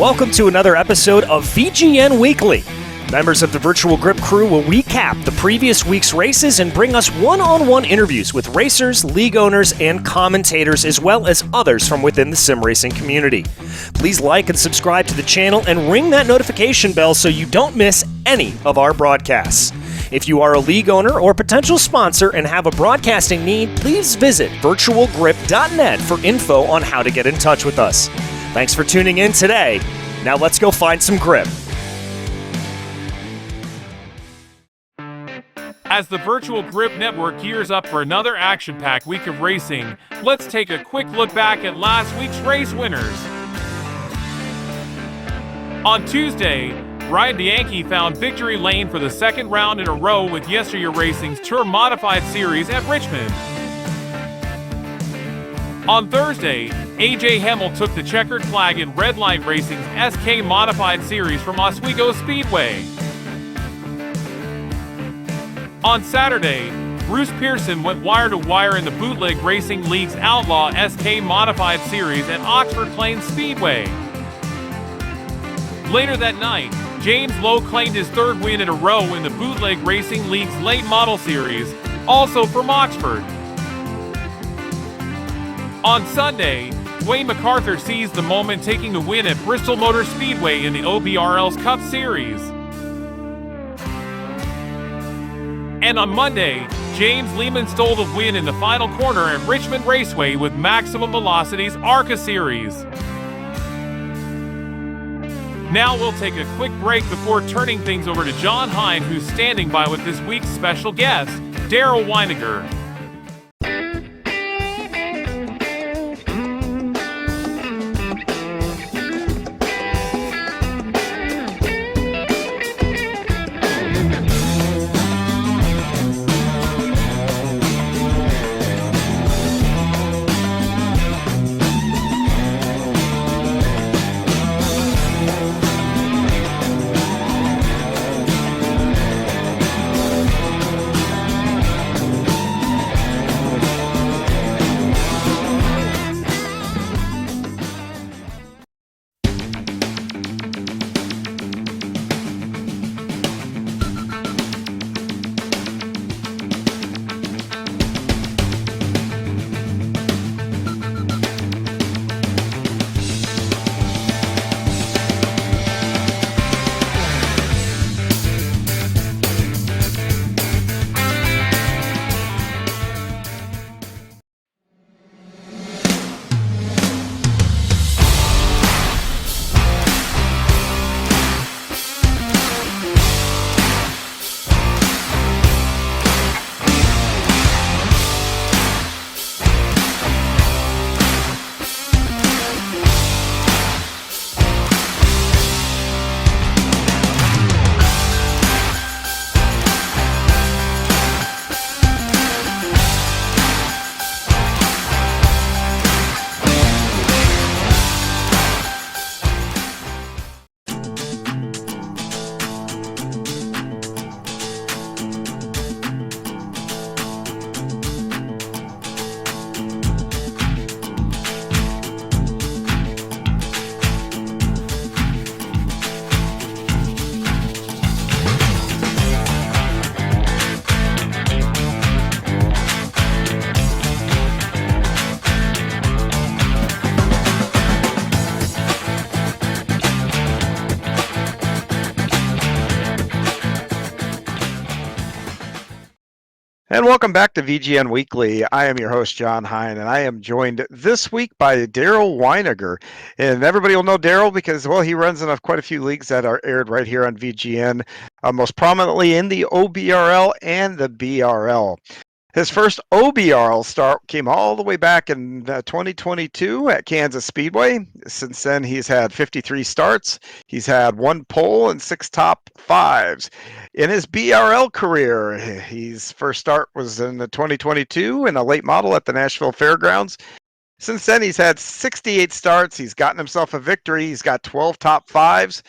Welcome to another episode of VGN Weekly. Members of the Virtual Grip crew will recap the previous week's races and bring us one-on-one interviews with racers, league owners, and commentators, as well as others from within the sim racing community. Please like and subscribe to the channel and ring that notification bell so you don't miss any of our broadcasts. If you are a league owner or potential sponsor and have a broadcasting need, please visit virtualgrip.net for info on how to get in touch with us. Thanks for tuning in today. Now let's go find some grip. As the Virtual Grip Network gears up for another action-packed week of racing, let's take a quick look back at last week's race winners. On Tuesday, Ryan Bianchi found victory lane for the second round in a row with Yesteryear Racing's Tour Modified Series at Richmond. On Thursday, AJ Hemmel took the checkered flag in Red Light Racing's SK Modified Series from Oswego Speedway. On Saturday, Bruce Pearson went wire-to-wire in the Bootleg Racing League's Outlaw SK Modified Series at Oxford Plains Speedway. Later that night, James Lowe claimed his third win in a row in the Bootleg Racing League's Late Model Series, also from Oxford. On Sunday, Dwayne MacArthur seized the moment, taking the win at Bristol Motor Speedway in the OBRL's Cup Series. And on Monday, James Lehman stole the win in the final corner at Richmond Raceway with Maximum Velocity's ARCA Series. Now we'll take a quick break before turning things over to John Hine, who's standing by with this week's special guest, Darryl Wineinger. And welcome back to VGN Weekly. I am your host, John Hine, and I am joined this week by Darryl Wineinger. And everybody will know Darryl because, well, he runs in quite a few leagues that are aired right here on VGN, most prominently in the OBRL and the BRL. His first OBRL start came all the way back in 2022 at Kansas Speedway. Since then, he's had 53 starts. He's had 1 pole and 6 top 5s. In his BRL career, his first start was in the 2022 in a late model at the Nashville Fairgrounds. Since then, he's had 68 starts. He's gotten himself a victory. He's got 12 top 5s.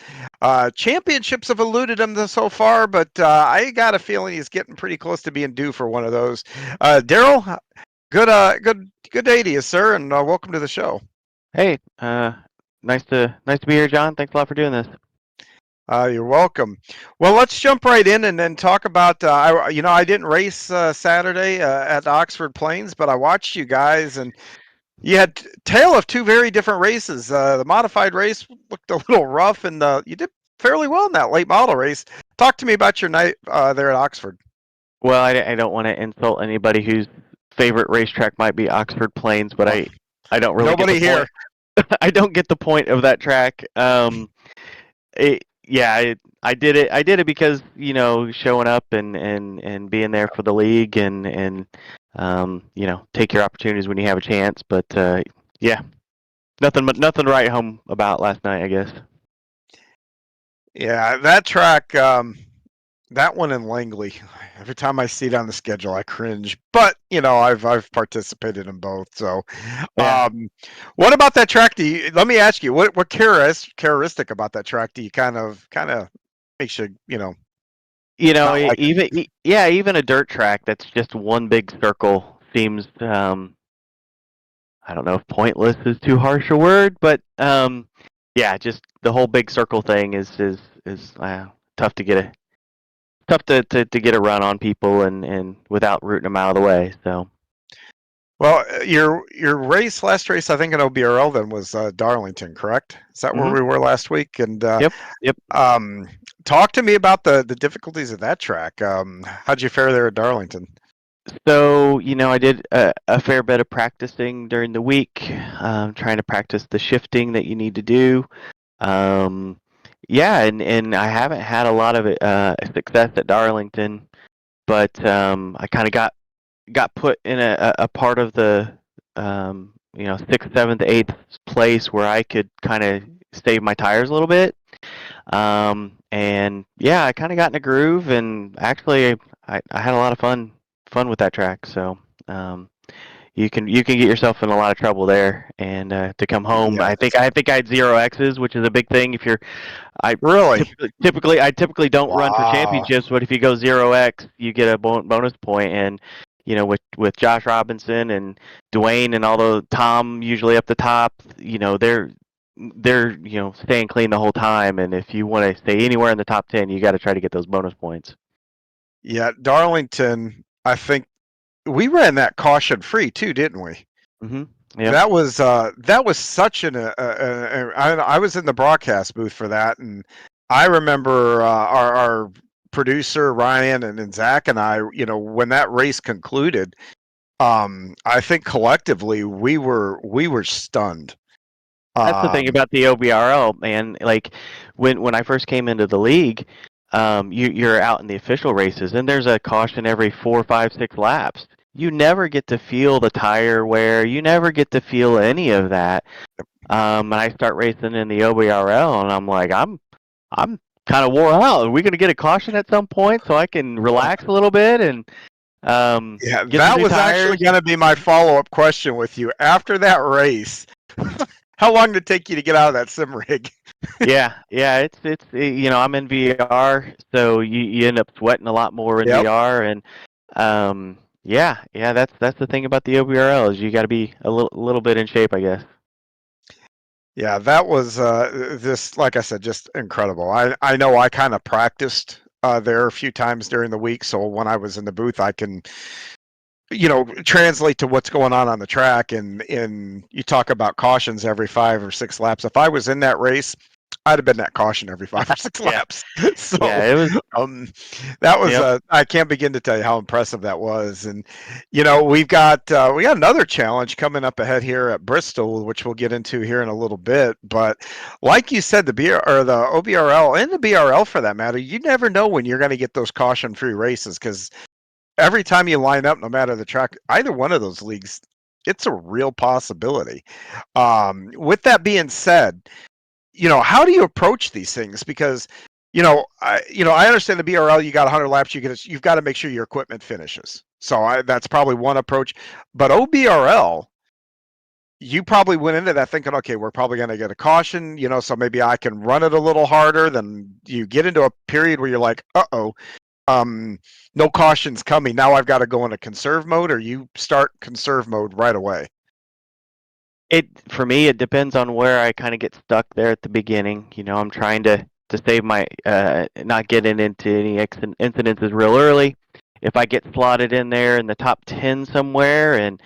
Championships have eluded him so far, but I got a feeling he's getting pretty close to being due for one of those. Darryl, good day to you, sir, and welcome to the show. Hey, Nice to be here, John. Thanks a lot for doing this. You're welcome. Well, let's jump right in and then talk about. I didn't race Saturday at Oxford Plains, but I watched you guys, and you had tale of two very different races. The modified race looked a little rough, and you did fairly well in that late model race. Talk to me about your night there at Oxford. Well, I don't want to insult anybody whose favorite racetrack might be Oxford Plains, but Well, I don't really nobody get the here. point. I don't get the point of that track. I did it. I did it because showing up and being there for the league and take your opportunities when you have a chance. But yeah, nothing to write home about last night, I guess. Yeah, that track. That one in Langley. Every time I see it on the schedule, I cringe. But I've participated in both. So, Yeah. what about that track? Let me ask you, what characteristic about that track do you kind of makes you not like it? Even a dirt track that's just one big circle seems I don't know if pointless is too harsh a word, but just the whole big circle thing is tough to get to get a run on people and without rooting them out of the way. So. Well, your last race, I think in OBRL then was Darlington, correct? Is that where we were last week? And Yep. talk to me about the difficulties of that track. How'd you fare there at Darlington? So I did a fair bit of practicing during the week, trying to practice the shifting that you need to do. And I haven't had a lot of success at Darlington, but I kind of got put in a part of the 6th, 7th, 8th place where I could kind of save my tires a little bit. I kind of got in a groove, and actually I had a lot of fun with that track. So you can get yourself in a lot of trouble there, and to come home, Yes. I think I had 0 X's, which is a big thing. If you're Really? I typically don't run for Wow. championships, but if you go 0X, you get a bonus point. And with Josh Robinson and Dwayne and all the Tom usually up the top, they're staying clean the whole time. And if you want to stay anywhere in the top 10, you got to try to get those bonus points. Yeah, Darlington. I think we ran that caution free too, didn't we? Mm-hmm. Yep. That was such I was in the broadcast booth for that, and I remember our producer Ryan and Zach and I, when that race concluded, I think collectively we were stunned. That's the thing about the OBRL, man. Like when I first came into the league, you're out in the official races, and there's a caution every 4, 5, 6 laps. You never get to feel the tire wear. You never get to feel any of that. And I start racing in the OBRL, and I'm like, I'm kind of wore out. Are we going to get a caution at some point so I can relax a little bit and Yeah, get that some new was tires? actually going to be my follow-up question with you. After that race, how long did it take you to get out of that sim rig? Yeah, it's I'm in VR, so you end up sweating a lot more in VR, and that's the thing about the OBRL is you got to be a little bit in shape, I guess. Yeah, that was this, like I said, just incredible. I know I kind of practiced there a few times during the week, so when I was in the booth, I can translate to what's going on the track. And you talk about cautions every 5 or 6 laps. If I was in that race, I'd have been that caution every 5 or 6 laps. So it was. That was I can't begin to tell you how impressive that was. And we got another challenge coming up ahead here at Bristol, which we'll get into here in a little bit. But like you said, the OBRL and the BRL for that matter, you never know when you're going to get those caution-free races, because every time you line up, no matter the track, either one of those leagues, it's a real possibility. With that being said, how do you approach these things? Because I understand the BRL, you got 100 laps, you've got to make sure your equipment finishes. So that's probably one approach. But OBRL, you probably went into that thinking, okay, we're probably going to get a caution, so maybe I can run it a little harder. Then you get into a period where you're like, uh-oh, no cautions coming. Now I've got to go into conserve mode, or you start conserve mode right away. For me, it depends on where I kind of get stuck there at the beginning. I'm trying to save my not getting into any incidences real early. If I get slotted in there in the top 10 somewhere, and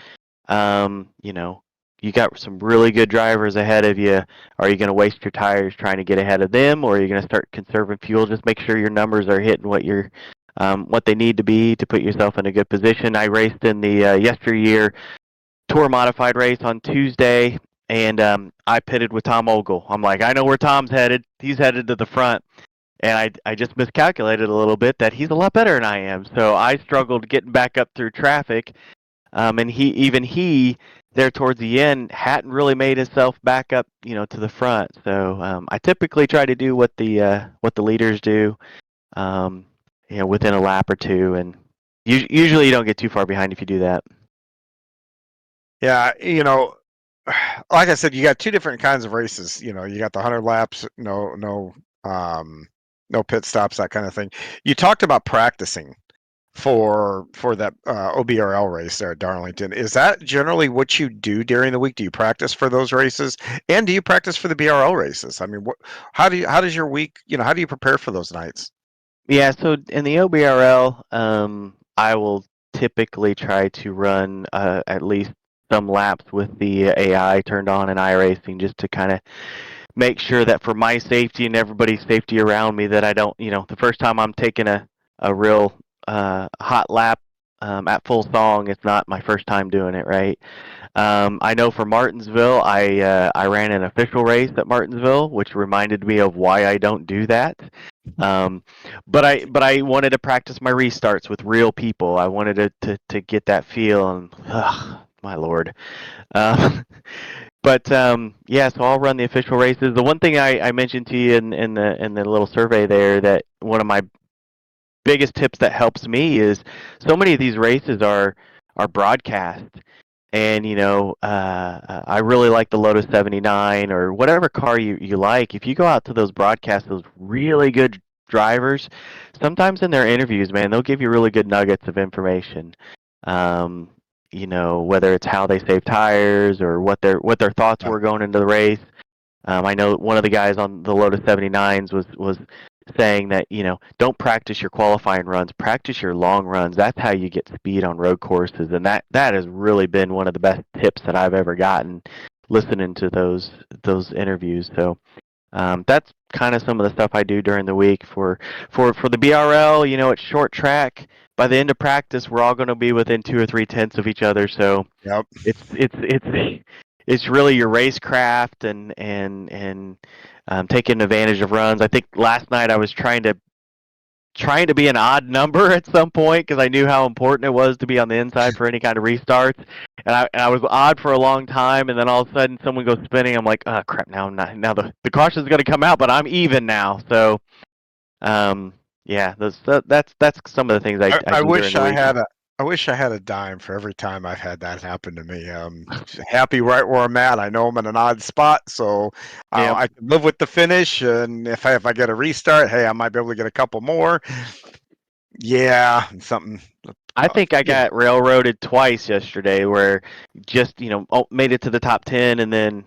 you got some really good drivers ahead of you, are you going to waste your tires trying to get ahead of them, or are you going to start conserving fuel? Just make sure your numbers are hitting what they need to be to put yourself in a good position. I raced in the yesteryear Tour Modified race on Tuesday, and I pitted with Tom Ogle. I'm like, I know where Tom's headed. He's headed to the front. And I just miscalculated a little bit that he's a lot better than I am. So I struggled getting back up through traffic. And he there towards the end hadn't really made himself back up, to the front. So I typically try to do what the leaders do, within a lap or two, and usually you don't get too far behind if you do that. Yeah, like I said, you got two different kinds of races. You got the 100 laps, no pit stops, that kind of thing. You talked about practicing for that OBRL race there at Darlington. Is that generally what you do during the week? Do you practice for those races, and do you practice for the BRL races? I mean, how does your week? How do you prepare for those nights? Yeah, so in the OBRL, I will typically try to run at least some laps with the AI turned on in iRacing, just to kind of make sure that for my safety and everybody's safety around me, that I don't, the first time I'm taking a real hot lap at full song, it's not my first time doing it, right? I know for Martinsville, I ran an official race at Martinsville, which reminded me of why I don't do that. But I wanted to practice my restarts with real people. I wanted to get that feel, and my lord. But yeah, so I'll run the official races. The one thing I mentioned to you in the little survey there, that one of my biggest tips that helps me is, so many of these races are broadcast. And I really like the Lotus 79 or whatever car you like. If you go out to those broadcasts, those really good drivers, sometimes in their interviews, man, they'll give you really good nuggets of information. Whether it's how they save tires or what their thoughts were going into the race. I know one of the guys on the Lotus 79s was saying that, don't practice your qualifying runs, practice your long runs. That's how you get speed on road courses, and that has really been one of the best tips that I've ever gotten listening to those interviews. So that's kind of some of the stuff I do during the week for the BRL. It's short track. By the end of practice, we're all going to be within 2 or 3 tenths of each other. So Yep. It's really your racecraft and taking advantage of runs. I think last night I was trying to be an odd number at some point, because I knew how important it was to be on the inside for any kind of restarts. And I was odd for a long time, and then all of a sudden someone goes spinning. I'm like, oh crap! Now the caution's going to come out, but I'm even now. So, yeah, that's some of the things I do wish during the week. I wish I had a dime for every time I've had that happen to me. Happy right where I'm at. I know I'm in an odd spot, so I can live with the finish. And if I get a restart, hey, I might be able to get a couple more. Yeah, something. I think I got railroaded twice yesterday, where just made it to the top 10, and then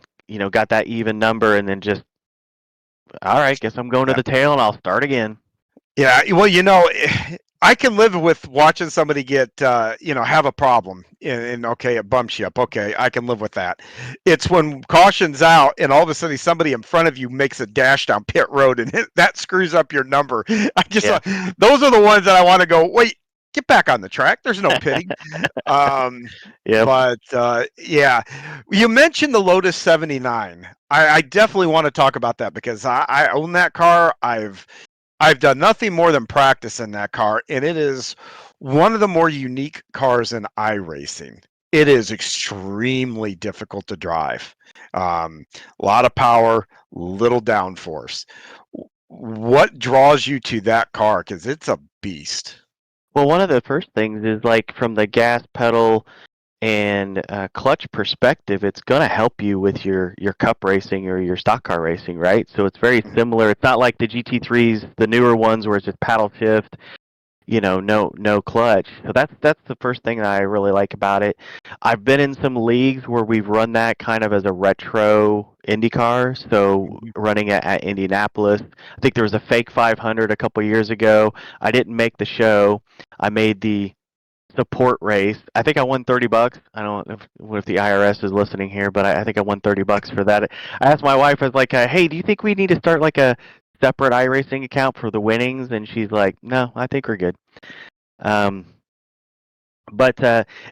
got that even number, and then just, all right, guess I'm going to the tail, and I'll start again. Yeah, well, I can live with watching somebody get, have a problem, and okay, it bumps you up. Okay, I can live with that. It's when caution's out, and all of a sudden somebody in front of you makes a dash down pit road, and that screws up your number. Those are the ones that I want to go, wait, get back on the track. There's no pitting. But yeah, you mentioned the Lotus 79. I definitely want to talk about that, because I own that car. I've done nothing more than practice in that car, and it is one of the more unique cars in iRacing. It is extremely difficult to drive. A lot of power, little downforce. What draws you to that car? Because it's a beast. Well, one of the first things is, like, from the gas pedal and clutch perspective, it's going to help you with your cup racing or your stock car racing, right? So it's very similar. It's not like the GT3s, the newer ones, where it's just paddle shift. no clutch. So that's the first thing that I really like about it. I've been in some leagues where we've run that kind of as a retro IndyCar. So Mhm. running at Indianapolis, I think there was a fake 500 a couple years ago. I didn't make the show. I made the support race. I think I won $30. I don't know if the IRS is listening here, but I think I won $30 for that. I asked my wife, I was like, "Hey, do you think we need to start like a separate iRacing account for the winnings?" And she's like, "No, I think we're good." Um, but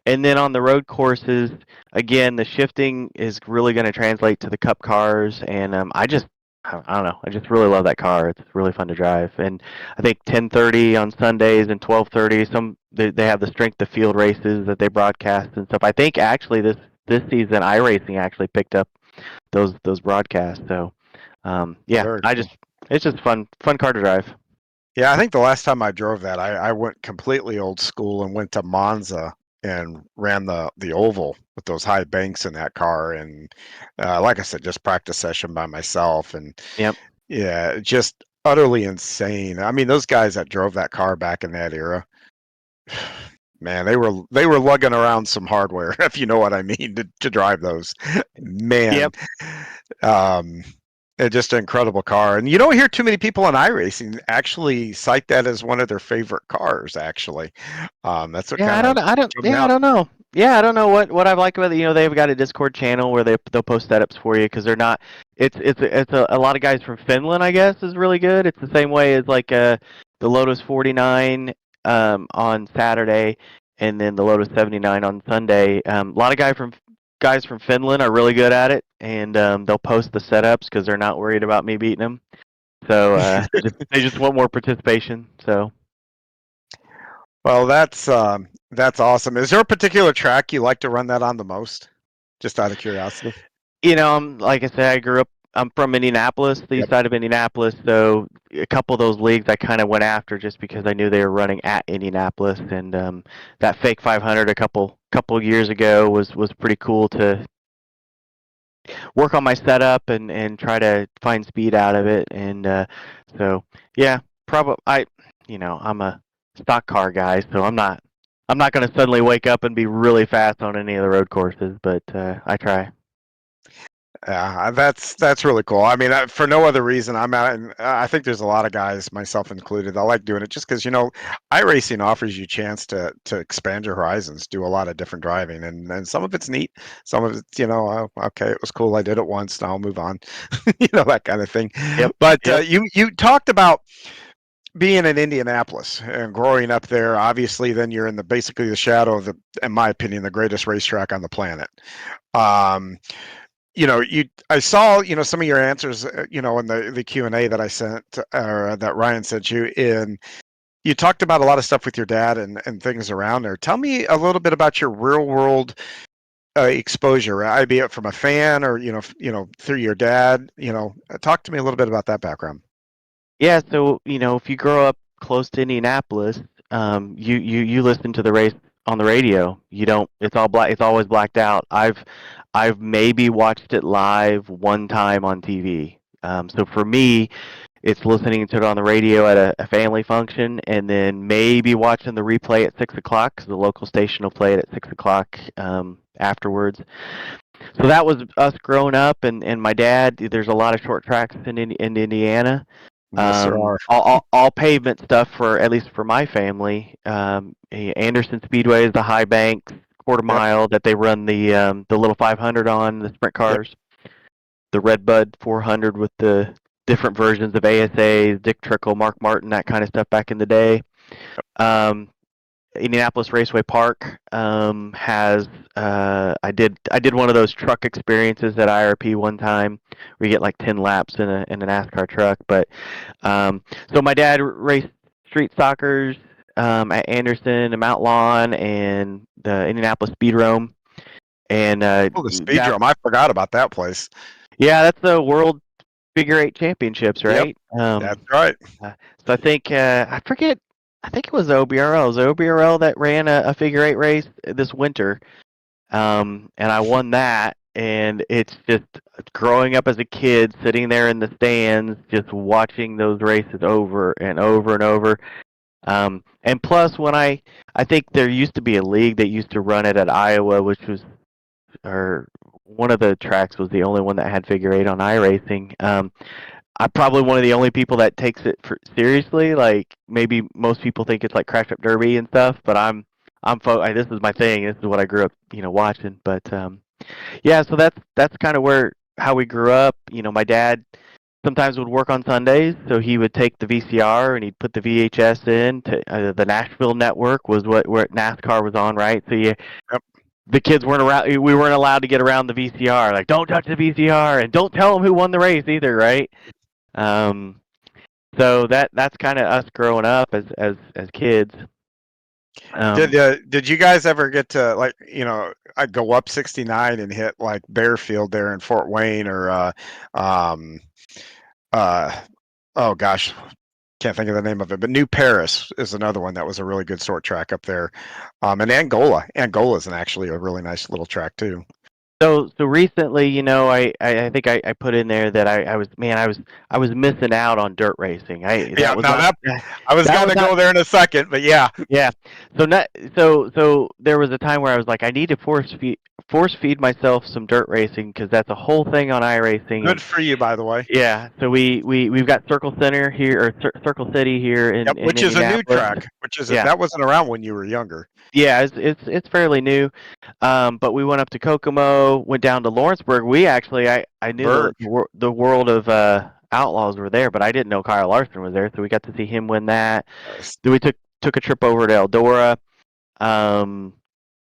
and then on the road courses, again, the shifting is really going to translate to the Cup cars, and I don't know, I just really love that car. It's really fun to drive, and I think 10:30 on Sundays and 12:30, they have the strength of field races that they broadcast and stuff. I think actually this season iRacing actually picked up those broadcasts. So yeah, Very cool. it's just fun car to drive. Yeah, I think the last time I drove that, I went completely old school and went to Monza and ran the oval with those high banks in that car, and like I said, just practice session by myself, and Yep. yeah, just utterly insane. I mean, those guys that drove that car back in that era, man, they were lugging around some hardware, if you know what I mean, to drive those. Man, Yep. um, just an incredible car, and you don't hear too many people in iRacing actually cite that as one of their favorite cars. Actually, that's what Yeah, kind of jumped I out. don't know. Yeah, I don't know what I like about it. They've got a Discord channel where they'll post setups for you because they're not. It's a lot of guys from Finland, I guess, is really good. It's the same way as like the Lotus 49 on Saturday, and then the Lotus 79 on Sunday. A lot of guys from Finland are really good at it, and they'll post the setups because they're not worried about me beating them. So they just want more participation. So. Well, that's awesome. Is there a particular track you like to run that on the most? Just out of curiosity. Like I said, I'm from Indianapolis, the east Yep. side of Indianapolis. So a couple of those leagues I kind of went after just because I knew they were running at Indianapolis, and that fake 500 a couple years ago was pretty cool to work on my setup and try to find speed out of it. And so yeah, probably I'm a stock car guy, so I'm not going to suddenly wake up and be really fast on any of the road courses, but I try. Yeah, that's really cool. I mean, for no other reason, I'm out, and I think there's a lot of guys, myself included, I like doing it just because iRacing offers you a chance to expand your horizons, do a lot of different driving, and some of it's neat, some of it's oh, okay, it was cool, I did it once, now I'll move on, that kind of thing. Yep. But Yep. you talked about being in Indianapolis and growing up there. Obviously, then you're in basically the shadow of in my opinion, the greatest racetrack on the planet. Um, I saw some of your answers in the Q&A that I sent, or that Ryan sent you in. You talked about a lot of stuff with your dad and things around there. Tell me a little bit about your real world exposure, be it from a fan or through your dad. Talk to me a little bit about that background. Yeah, so if you grow up close to Indianapolis, you listen to the race on the radio. You don't. It's all black. It's always blacked out. I've maybe watched it live one time on TV. So for me, it's listening to it on the radio at a family function, and then maybe watching the replay at 6 o'clock because the local station will play it at 6 o'clock afterwards. So that was us growing up, and my dad. There's a lot of short tracks in Indiana. Yes, there are. All pavement stuff for at least for my family. Anderson Speedway is the high banks quarter Yep. mile that they run the little 500 on the sprint Yep. cars. The Redbud 400 with the different versions of ASAs, Dick Trickle, Mark Martin, that kind of stuff back in the day. Um, Indianapolis Raceway Park has I did one of those truck experiences at IRP one time where you get like 10 laps in a NASCAR truck. But so my dad raced street stockers at Anderson and Mount Lawn and the Indianapolis Speedrome, and Oh, the Speedrome. I forgot about that place. that's the World Figure Eight Championships, Yep. right? That's right. So I think I forget. I think it was the OBRL. It was the OBRL that ran a figure eight race this winter, and I won that. And it's just growing up as a kid, sitting there in the stands, just watching those races over and over and over. And plus, when I think there used to be a league that used to run it at Iowa, which was, or one of the tracks was the only one that had figure eight on iRacing. I'm probably one of the only people that takes it seriously. Like maybe most people think it's like Crash Up Derby and stuff, but this is my thing. This is what I grew up, watching. But yeah, so that's kind of how we grew up. My dad sometimes would work on Sundays, so he would take the VCR and he'd put the VHS in. To the Nashville network was where NASCAR was on, right? So Yep. the kids weren't around. We weren't allowed to get around the VCR. Like, don't touch the VCR and don't tell them who won the race either, right? So that's kind of us growing up as kids. Did you guys ever get to I'd go up 69 and hit like Bearfield there in Fort Wayne or oh gosh, can't think of the name of it, but New Paris is another one that was a really good short track up there. And Angola's actually a really nice little track too. So recently, I think I put in there that I was missing out on dirt racing. I was going to go there in a second, but yeah. Yeah. So there was a time where I was like, I need to force feed myself some dirt racing because that's a whole thing on iRacing. Good for you, by the way. Yeah. So we've got Circle Center here, or Circle City here in which is a new track. That wasn't around when you were younger. Yeah, it's fairly new. But we went up to Kokomo, went down to Lawrenceburg. I knew the world of Outlaws were there, but I didn't know Kyle Larson was there, so we got to see him win that. Nice. Then we took a trip over to Eldora,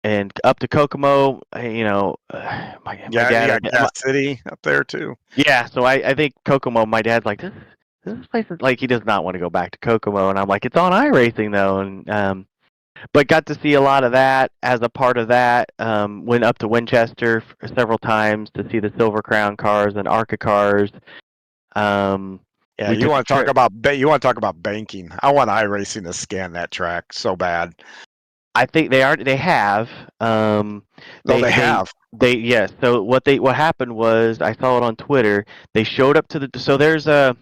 and up to Kokomo. My dad, Gas City up there too. Yeah, so I think Kokomo. My dad's like, this place is like, he does not want to go back to Kokomo, and I'm like, it's on iRacing though, and but got to see a lot of that as a part of that. Went up to Winchester several times to see the Silver Crown cars and ARCA cars. Yeah, you want to talk about banking. I want iRacing to scan that track so bad. I think they have. They have. Yes. So what happened was, I saw it on Twitter. They showed up to so there's a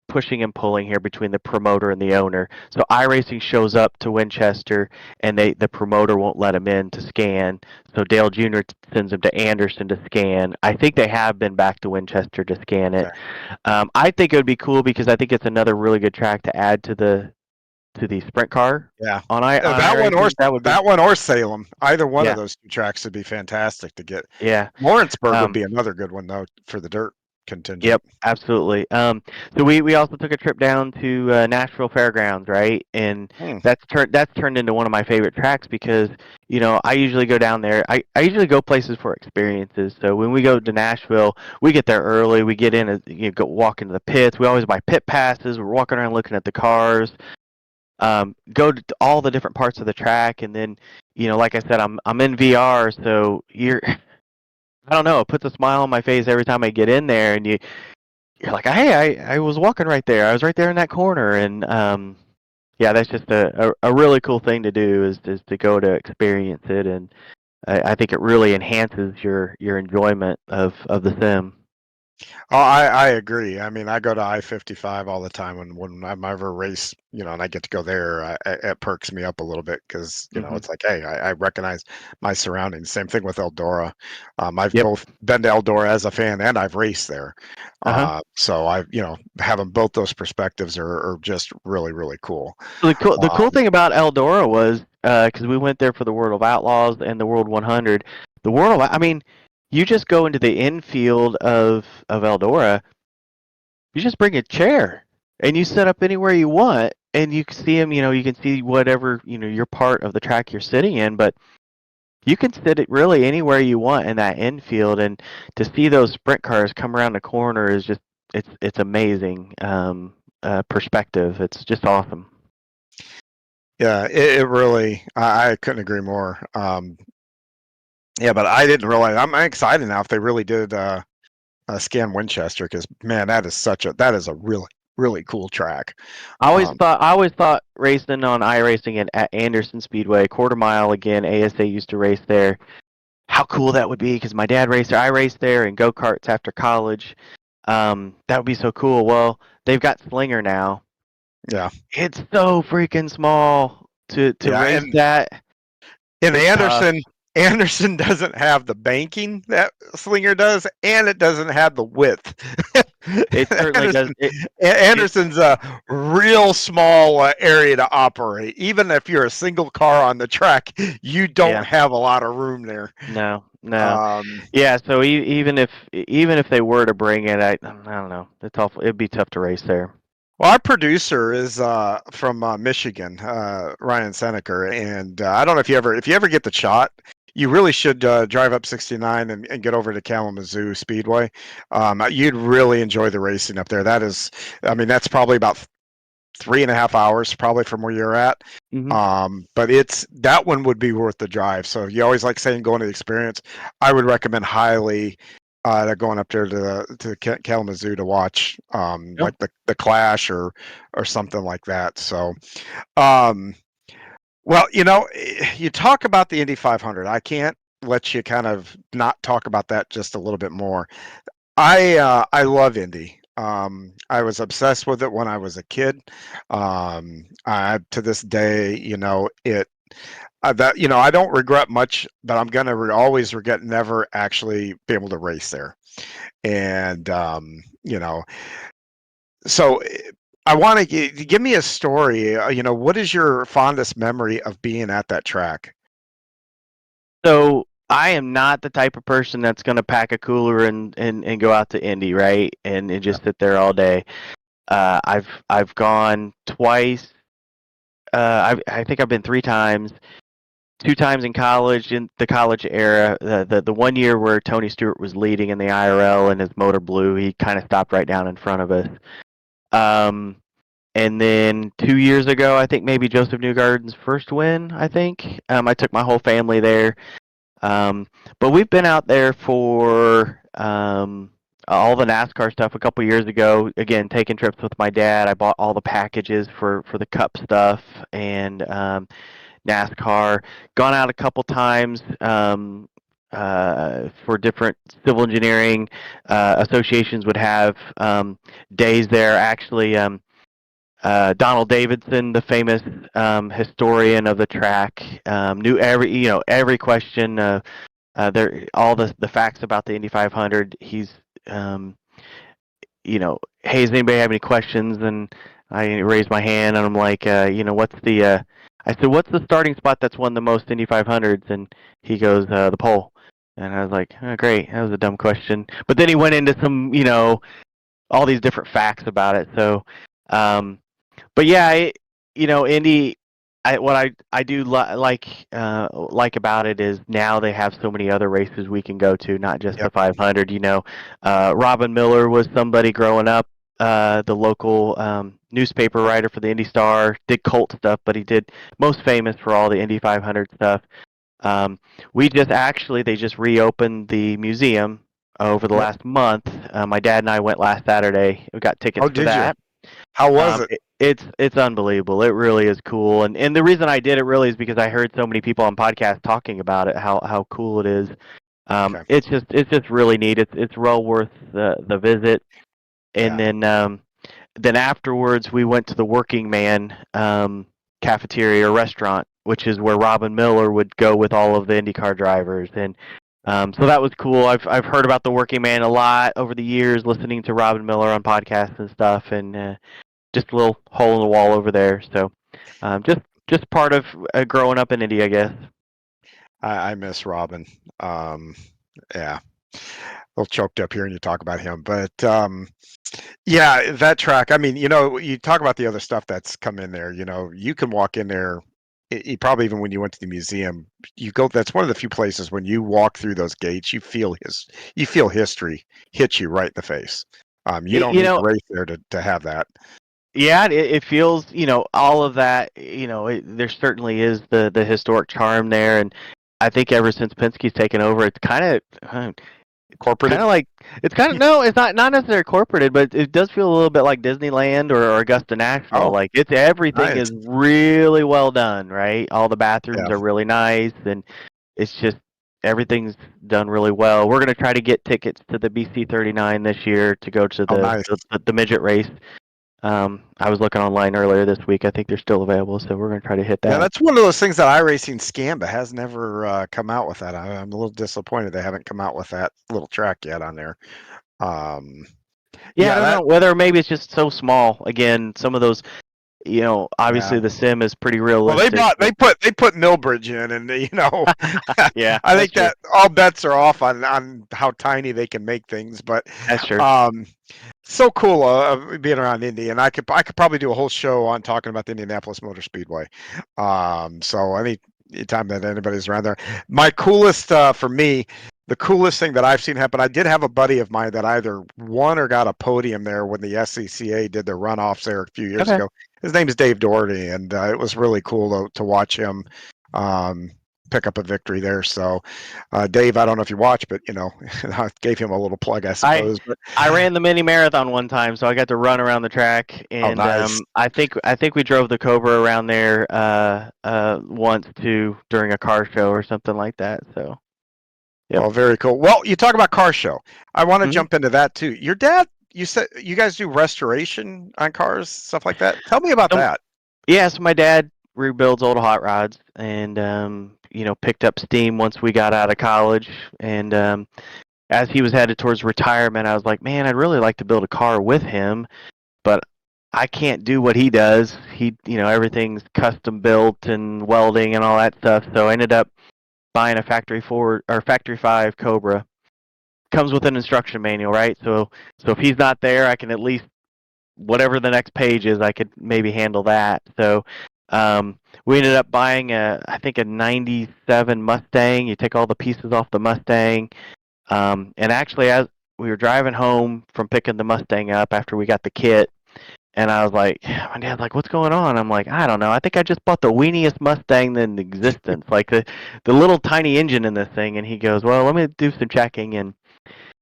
pushing and pulling here between the promoter and the owner. So iRacing shows up to Winchester, and the promoter won't let him in to scan. So Dale Jr. sends him to Anderson to scan. I think they have been back to Winchester to scan it. Okay. I think it would be cool because I think it's another really good track to add to the sprint car. Yeah. On that one or Salem. Either one of those two tracks would be fantastic to get. Yeah. Lawrenceburg would be another good one though for the dirt contingent. Yep, absolutely. So we also took a trip down to Nashville Fairgrounds, right? And that's turned into one of my favorite tracks because I usually go down there. I usually go places for experiences. So when we go to Nashville, we get there early. We get in, go walk into the pits. We always buy pit passes. We're walking around looking at the cars. Go to all the different parts of the track, and then like I said, I'm in VR, so I don't know, it puts a smile on my face every time I get in there, and you're like, hey, I was walking right there. I was right there in that corner, and yeah, that's just a really cool thing to do is to go to experience it, and I think it really enhances your enjoyment of the sim. Oh, I agree. I mean, I go to I-55 all the time, and when I'm ever race, and I get to go there, it perks me up a little bit because it's like, hey, I recognize my surroundings. Same thing with Eldora. I've both been to Eldora as a fan, and I've raced there. So I've having both those perspectives are just really, really cool. The cool thing about Eldora was because we went there for the World of Outlaws and the World 100. You just go into the infield of Eldora, you just bring a chair, and you set up anywhere you want, and you can see them, you can see whatever, your part of the track you're sitting in, but you can sit it really anywhere you want in that infield, and to see those sprint cars come around the corner is just, it's amazing perspective. It's just awesome. Yeah, it really, I couldn't agree more. Yeah, but I didn't realize. I'm excited now if they really did scan Winchester because man, that is a really, really cool track. I always thought racing on iRacing at Anderson Speedway, quarter mile again. ASA used to race there. How cool that would be because my dad raced there. I raced there in go-karts after college. That would be so cool. Well, they've got Slinger now. Yeah. It's so freaking small to Yeah, race that. and It's tough. Anderson doesn't have the banking that Slinger does, and it doesn't have the width. It certainly does. Anderson, It Anderson's a real small area to operate. Even if you're a single car on the track, you don't yeah. have a lot of room there. No. Um, Yeah. So even if they were to bring it, I don't know. It's awful. It'd be tough to race there. well, our producer is from Michigan, Ryan Seneker, and I don't know if you ever get the shot, you really should drive up 69 and get over to Kalamazoo Speedway. You'd really enjoy the racing up there. That is, I mean, that's probably about 3.5 hours probably from where you're at. Hmm. But that one would be worth the drive. So you always like saying going to the experience. I would recommend highly going up there to Kalamazoo to watch Oh. like the Clash or something like that. So um, well, you talk about the Indy 500. I can't let you kind of not talk about that just a little bit more. I love Indy. I was obsessed with it when I was a kid. To this day, I don't regret much, but I'm gonna always regret never actually be able to race there. And so I want to give me a story. What is your fondest memory of being at that track? So I am not the type of person that's going to pack a cooler and go out to Indy, right? And just sit there all day. I've gone twice. I think I've been 3 times. 2 times in college, in the college era. The 1 year where Tony Stewart was leading in the IRL and his motor blew, he kind of stopped right down in front of us. Um, and then 2 years ago, I think maybe Joseph Newgarden's first win. I think I took my whole family there. But we've been out there for all the NASCAR stuff a couple years ago. Again, taking trips with my dad. I bought all the packages for the Cup stuff and NASCAR. Gone out a couple times for different civil engineering associations would have days there. Actually, Donald Davidson, the famous historian of the track, knew every question. There all the facts about the Indy 500. He's hey, does anybody have any questions? And I raised my hand and I'm like, what's the I said, what's the starting spot that's won the most Indy 500s? And he goes, the pole. And I was like, oh, great, that was a dumb question. But then he went into some, all these different facts about it. So, but yeah, Indy. What I do like about it is now they have so many other races we can go to, not just the Yep. 500. Robin Miller was somebody growing up, the local newspaper writer for the Indy Star, did Colt stuff, but he did most famous for all the Indy 500 stuff. They just reopened the museum over the Yep. last month. My dad and I went last Saturday. We got tickets Oh, for did you? that. How was it? It's unbelievable. It really is cool, and the reason I did it really is because I heard so many people on podcasts talking about it, how cool it is. Okay. It's just really neat. It's well worth the visit. And Yeah. then afterwards we went to the Working Man cafeteria or restaurant, which is where Robin Miller would go with all of the IndyCar drivers, and so that was cool. I've heard about the Working Man a lot over the years, listening to Robin Miller on podcasts and stuff, and just a little hole in the wall over there. So just part of growing up in Indy, I guess. I miss Robin. Yeah. A little choked up hearing you talk about him, but yeah, that track. I mean, you talk about the other stuff that's come in there. You can walk in there. Probably even when you went to the museum, you go. That's one of the few places when you walk through those gates, you feel history hit you right in the face. You It, don't you need to know, race there to have that. yeah, it feels, all of that. There certainly is the historic charm there, and I think ever since Penske's taken over, it's kind Corporated. of like it's kind of no, it's not necessarily corporated, but it does feel a little bit like Disneyland or Augusta National. Oh, Like it's everything nice. is really well done, right? All the bathrooms Yeah. are really nice, and it's just everything's done really well. We're gonna try to get tickets to the BC 39 this year to go to Oh, nice. the midget race. I was looking online earlier this week. I think they're still available, so we're going to try to hit that. Yeah, that's one of those things that iRacing Scamba has never come out with that. I'm a little disappointed they haven't come out with that little track yet on there. Um, Yeah, I don't know whether maybe it's just so small. Again, some of those, obviously Yeah. the sim is pretty Well, realistic. they put Millbridge in, and Yeah, I think that's true. that all bets are off on how tiny they can make things. But That's true. so cool being around Indy, and I could probably do a whole show on talking about the Indianapolis Motor Speedway. So anytime that anybody's around there, my coolest for me, the coolest thing that I've seen happen. I did have a buddy of mine that either won or got a podium there when the SCCA did their runoffs there a few years ago. His name is Dave Doherty, and it was really cool to watch him pick up a victory there. So, Dave, I don't know if you watch, but I gave him a little plug, I suppose. I ran the mini marathon one time, so I got to run around the track, and nice. I think we drove the Cobra around there once too during a car show or something like that. So, yep. Oh, very cool. Well, you talk about car show. I want to jump into that too. Your dad, you said you guys do restoration on cars, stuff like that. Tell me about that. Yeah, so my dad rebuilds old hot rods, and picked up steam once we got out of college, and as he was headed towards retirement, I was like, man, I'd really like to build a car with him, but I can't do what he does. Everything's custom built and welding and all that stuff. So I ended up buying a factory 5 Cobra. Comes with an instruction manual, right? So if he's not there, I can at least whatever the next page is, I could maybe handle that. So we ended up buying I think a '97 Mustang. You take all the pieces off the Mustang. And actually, as we were driving home from picking the Mustang up after we got the kit, and I was like, my dad's like, what's going on? I'm like, I don't know. I think I just bought the weeniest Mustang in existence, like the little tiny engine in this thing. And he goes, well, let me do some checking. And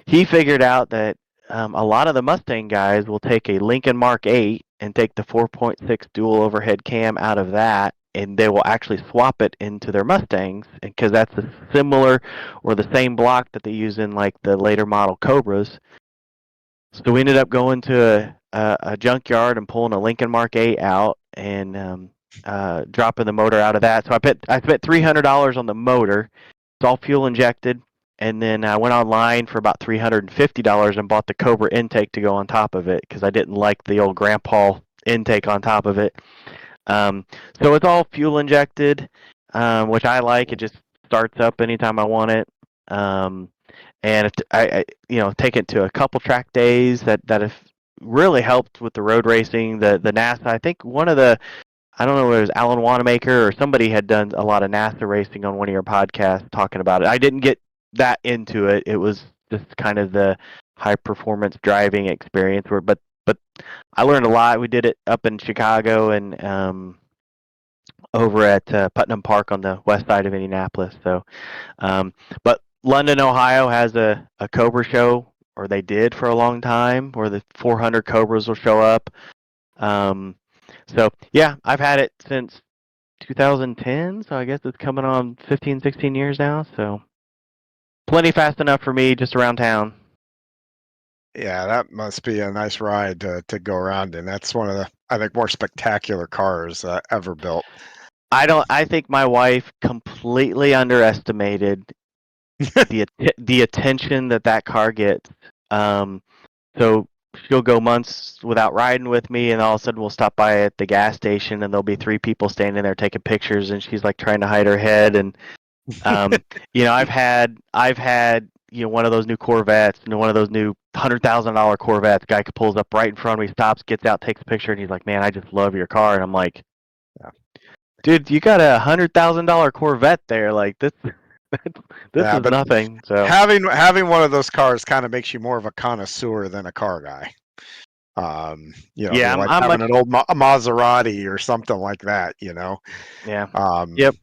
he figured out that a lot of the Mustang guys will take a Lincoln Mark 8 and take the 4.6 dual overhead cam out of that, and they will actually swap it into their Mustangs because that's a similar or the same block that they use in like the later model Cobras. So we ended up going to a junkyard and pulling a Lincoln Mark 8 out and dropping the motor out of that. So I spent $300 on the motor. It's all fuel injected. And then I went online for about $350 and bought the Cobra intake to go on top of it because I didn't like the old grandpa intake on top of it. So it's all fuel injected, which I like. It just starts up anytime I want it. And if I take it to a couple track days that have really helped with the road racing. The NASA, I think I don't know if it was Alan Wanamaker or somebody had done a lot of NASA racing on one of your podcasts talking about it. I didn't get that into it. It was just kind of the high performance driving experience but I learned a lot. We did it up in Chicago and over at Putnam Park on the west side of Indianapolis. So, but London, Ohio has a Cobra show, or they did for a long time, where the 400 Cobras will show up. So yeah, I've had it since 2010, so I guess it's coming on 15, 16 years now. So plenty fast enough for me just around town. Yeah, that must be a nice ride to go around in. That's one of the, I think, more spectacular cars ever built. I think my wife completely underestimated the attention that car gets. So she'll go months without riding with me, and all of a sudden we'll stop by at the gas station, and there'll be 3 people standing there taking pictures, and she's like trying to hide her head. And I've had one of those new Corvettes, one of those new $100,000 Corvettes. Guy pulls up right in front of me, stops, gets out, takes a picture, and he's like, "Man, I just love your car." And I'm like, yeah. "Dude, you got a $100,000 Corvette there? Like this." This is nothing. So having one of those cars kind of makes you more of a connoisseur than a car guy. Yeah, like having an old Maserati or something like that. Yeah. Yep.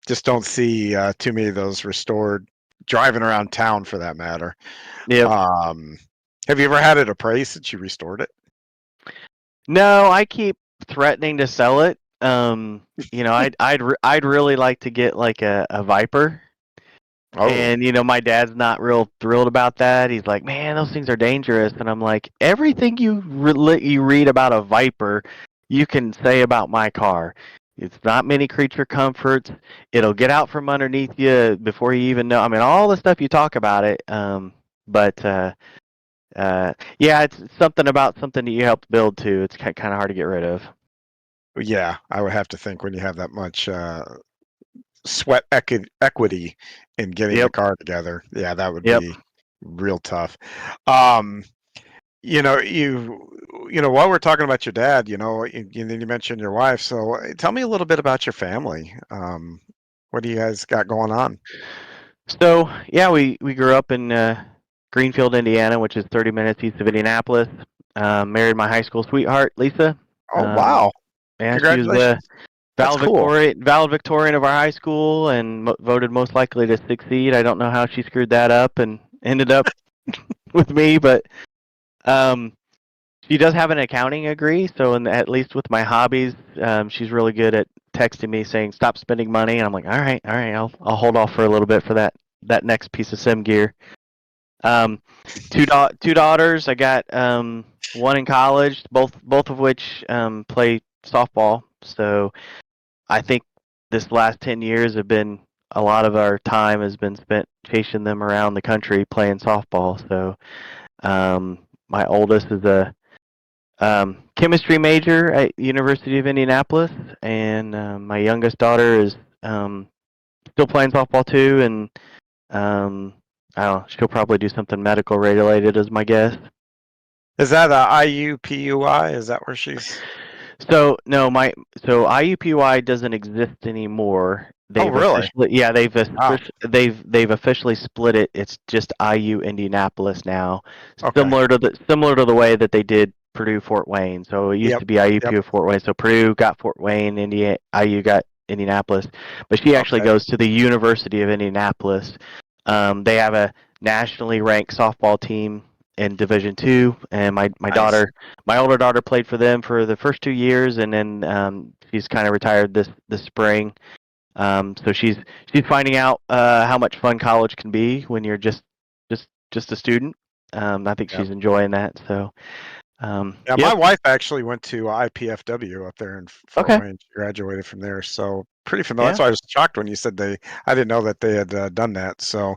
Just don't see too many of those restored driving around town for that matter. Yep. Have you ever had it appraised since you restored it? No, I keep threatening to sell it. I'd really like to get like a Viper. Oh, And my dad's not real thrilled about that. He's like, "Man, those things are dangerous." And I'm like, "Everything you read about a Viper, you can say about my car. It's not many creature comforts. It'll get out from underneath you before you even know. I mean, all the stuff you talk about it. But yeah, it's something about something that you helped build too. It's kind of hard to get rid of. yeah. I would have to think when you have that much sweat equity in getting the Yep. car together. Yeah, that would Yep. be real tough. Um, you know, while we're talking about your dad, you mentioned your wife. So tell me a little bit about your family. What do you guys got going on? So yeah, we grew up in Greenfield, Indiana, which is 30 minutes east of Indianapolis. Married my high school sweetheart, Lisa. Oh, Um, wow. yeah, she was the Congratulations. That's cool. valedictorian of our high school and voted most likely to succeed. I don't know how she screwed that up and ended up with me, but um, she does have an accounting degree. So at least with my hobbies, she's really good at texting me saying stop spending money, and I'm like, all right, I'll hold off for a little bit for that next piece of sim gear. Um, two daughters. I got one in college, both of which play softball. So I think this last 10 years have been a lot of our time has been spent chasing them around the country playing softball. So my oldest is a chemistry major at University of Indianapolis, and my youngest daughter is still playing softball too, and I don't know, she'll probably do something medical related, as my guess. Is that a IUPUI? Is that where she's? So no, IUPUI doesn't exist anymore. Oh, They've really? officially yeah Wow. they've officially split it. It's just IU Indianapolis now, Okay. similar to the way that they did Purdue Fort Wayne. So it used Yep. to be Yep. IUPU Fort Wayne. So Purdue got Fort Wayne, IU got Indianapolis, but she actually Okay. goes to the University of Indianapolis. They have a nationally ranked softball team in Division II, and Nice. my older daughter played for them for the first 2 years, and then she's kind of retired this spring. So she's finding out how much fun college can be when you're just a student. I think Yep. she's enjoying that. So Yeah, my yep. wife actually went to IPFW up there in Fort Okay. Wayne. She graduated from there, so pretty familiar. That's Yeah. why I was shocked when you said they. I didn't know that they had done that. So,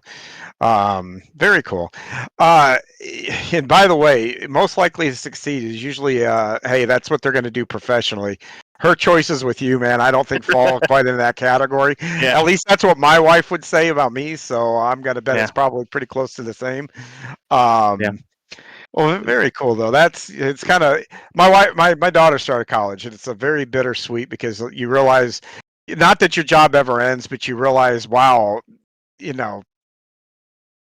very cool. Uh, and by the way, most likely to succeed is usually, hey, that's what they're going to do professionally. Her choices with you, man, I don't think fall quite in that category. Yeah. At least that's what my wife would say about me. So I'm going to bet Yeah. it's probably pretty close to the same. Yeah. Um, well, very cool though. It's kind of my wife. My daughter started college, and it's a very bittersweet because you realize, not that your job ever ends, but you realize, wow, you know,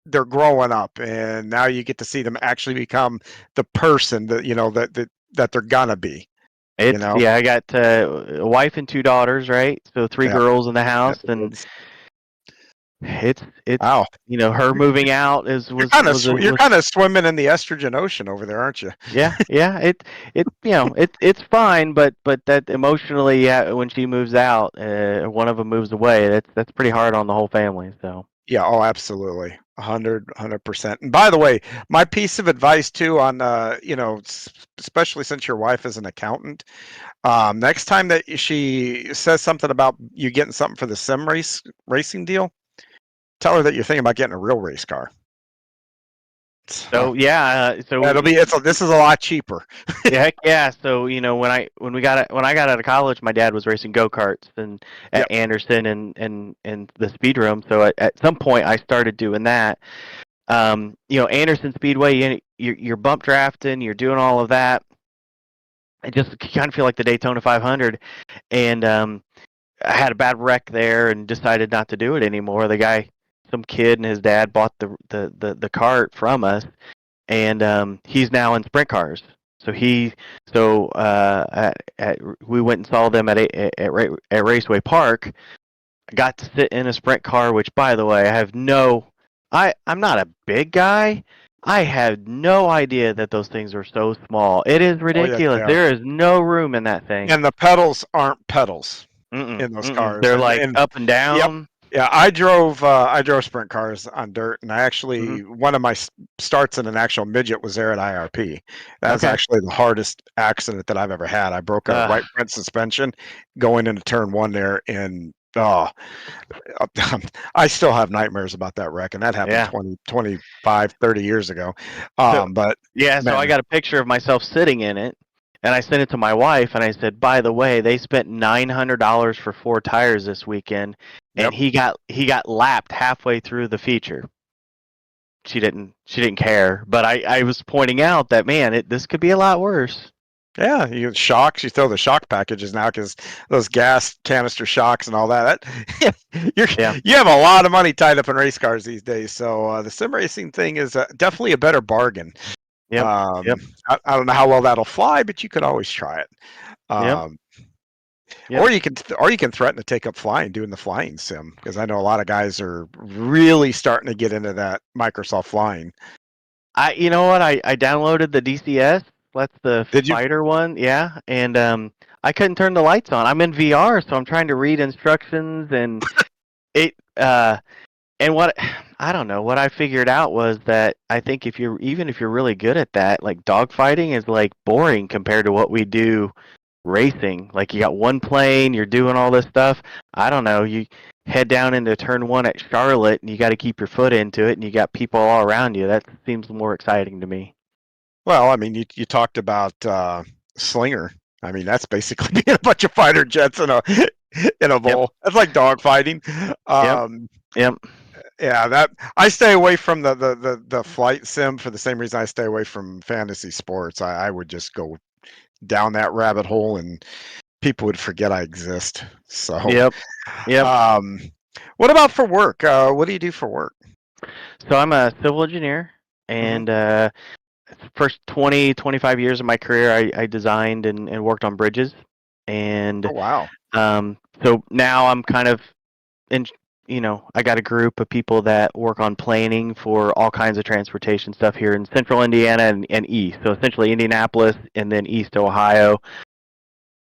they're growing up, and now you get to see them actually become the person that that they're gonna be. You It's know, yeah. I got a wife and two daughters, right? So three yeah, girls in the yeah, house, the and kids. it's Wow, her moving out you're was kind of swimming in the estrogen ocean over there, aren't you? yeah. It's fine, but that emotionally, yeah, when she moves out, one of them moves away. That's pretty hard on the whole family. So Yeah, oh, absolutely. 100%. And by the way, my piece of advice too on especially since your wife is an accountant, next time that she says something about you getting something for the racing deal, tell her that you're thinking about getting a real race car. So, so yeah, yeah, this is a lot cheaper. yeah, heck yeah. So when I got out of college, my dad was racing go karts and Yep. at Anderson and the speed room. So at some point, I started doing that. Anderson Speedway, you're bump drafting, you're doing all of that. I just kind of feel like the Daytona 500, and I had a bad wreck there and decided not to do it anymore. Some kid and his dad bought the cart from us, and he's now in sprint cars. So we went and saw them at Raceway Park. I got to sit in a sprint car, which, by the way, I'm not a big guy. I had no idea that those things are so small. It is Oh, yes, they ridiculous. are. There is no room in that thing. And the pedals aren't pedals Mm-mm, in those mm-mm. cars. They're And like and up and yep, down. Yeah, I drove sprint cars on dirt, and I actually one of my starts in an actual midget was there at IRP. That was Okay. actually the hardest accident that I've ever had. I broke a right front suspension going into turn one there, and I still have nightmares about that wreck, and that happened Yeah. 20, 25, 30 years ago. So But yeah, so I man, got a picture of myself sitting in it, and I sent it to my wife, and I said, "By the way, they spent $900 for 4 tires this weekend, and yep. he got lapped halfway through the feature." She didn't care, but I was pointing out that man, this could be a lot worse. Yeah, you shocks. You throw the shock packages now because those gas canister shocks and all that. Yeah. You have a lot of money tied up in race cars these days. So the sim racing thing is definitely a better bargain. Yep. Um, Yep. I don't know how well that'll fly, but you could always try it. Yep. Um, Yep. or you can threaten to take up flying, doing the flying sim, because I know a lot of guys are really starting to get into that Microsoft flying. You know what? I downloaded the DCS. That's the Did you? fighter one. Yeah, and I couldn't turn the lights on. I'm in VR, so I'm trying to read instructions, and it and what I don't know. What I figured out was that I think if you're really good at that, like dogfighting is like boring compared to what we do racing. Like you got one plane, you're doing all this stuff. I don't know. You head down into turn one at Charlotte, and you got to keep your foot into it, and you got people all around you. That seems more exciting to me. Well, I mean, you talked about Slinger. I mean, that's basically being a bunch of fighter jets in a Yep. bowl. That's like dogfighting. Yep. Yep. Yeah, that I stay away from the flight sim for the same reason I stay away from fantasy sports. I would just go down that rabbit hole, and people would forget I exist. So, Yep. Yep. um, what about for work? What do you do for work? So I'm a civil engineer, Hmm. and first 20, 25 years of my career, I designed and worked on bridges, and Oh, wow. so now I'm kind of in. I got a group of people that work on planning for all kinds of transportation stuff here in central Indiana and east. So essentially Indianapolis and then east Ohio.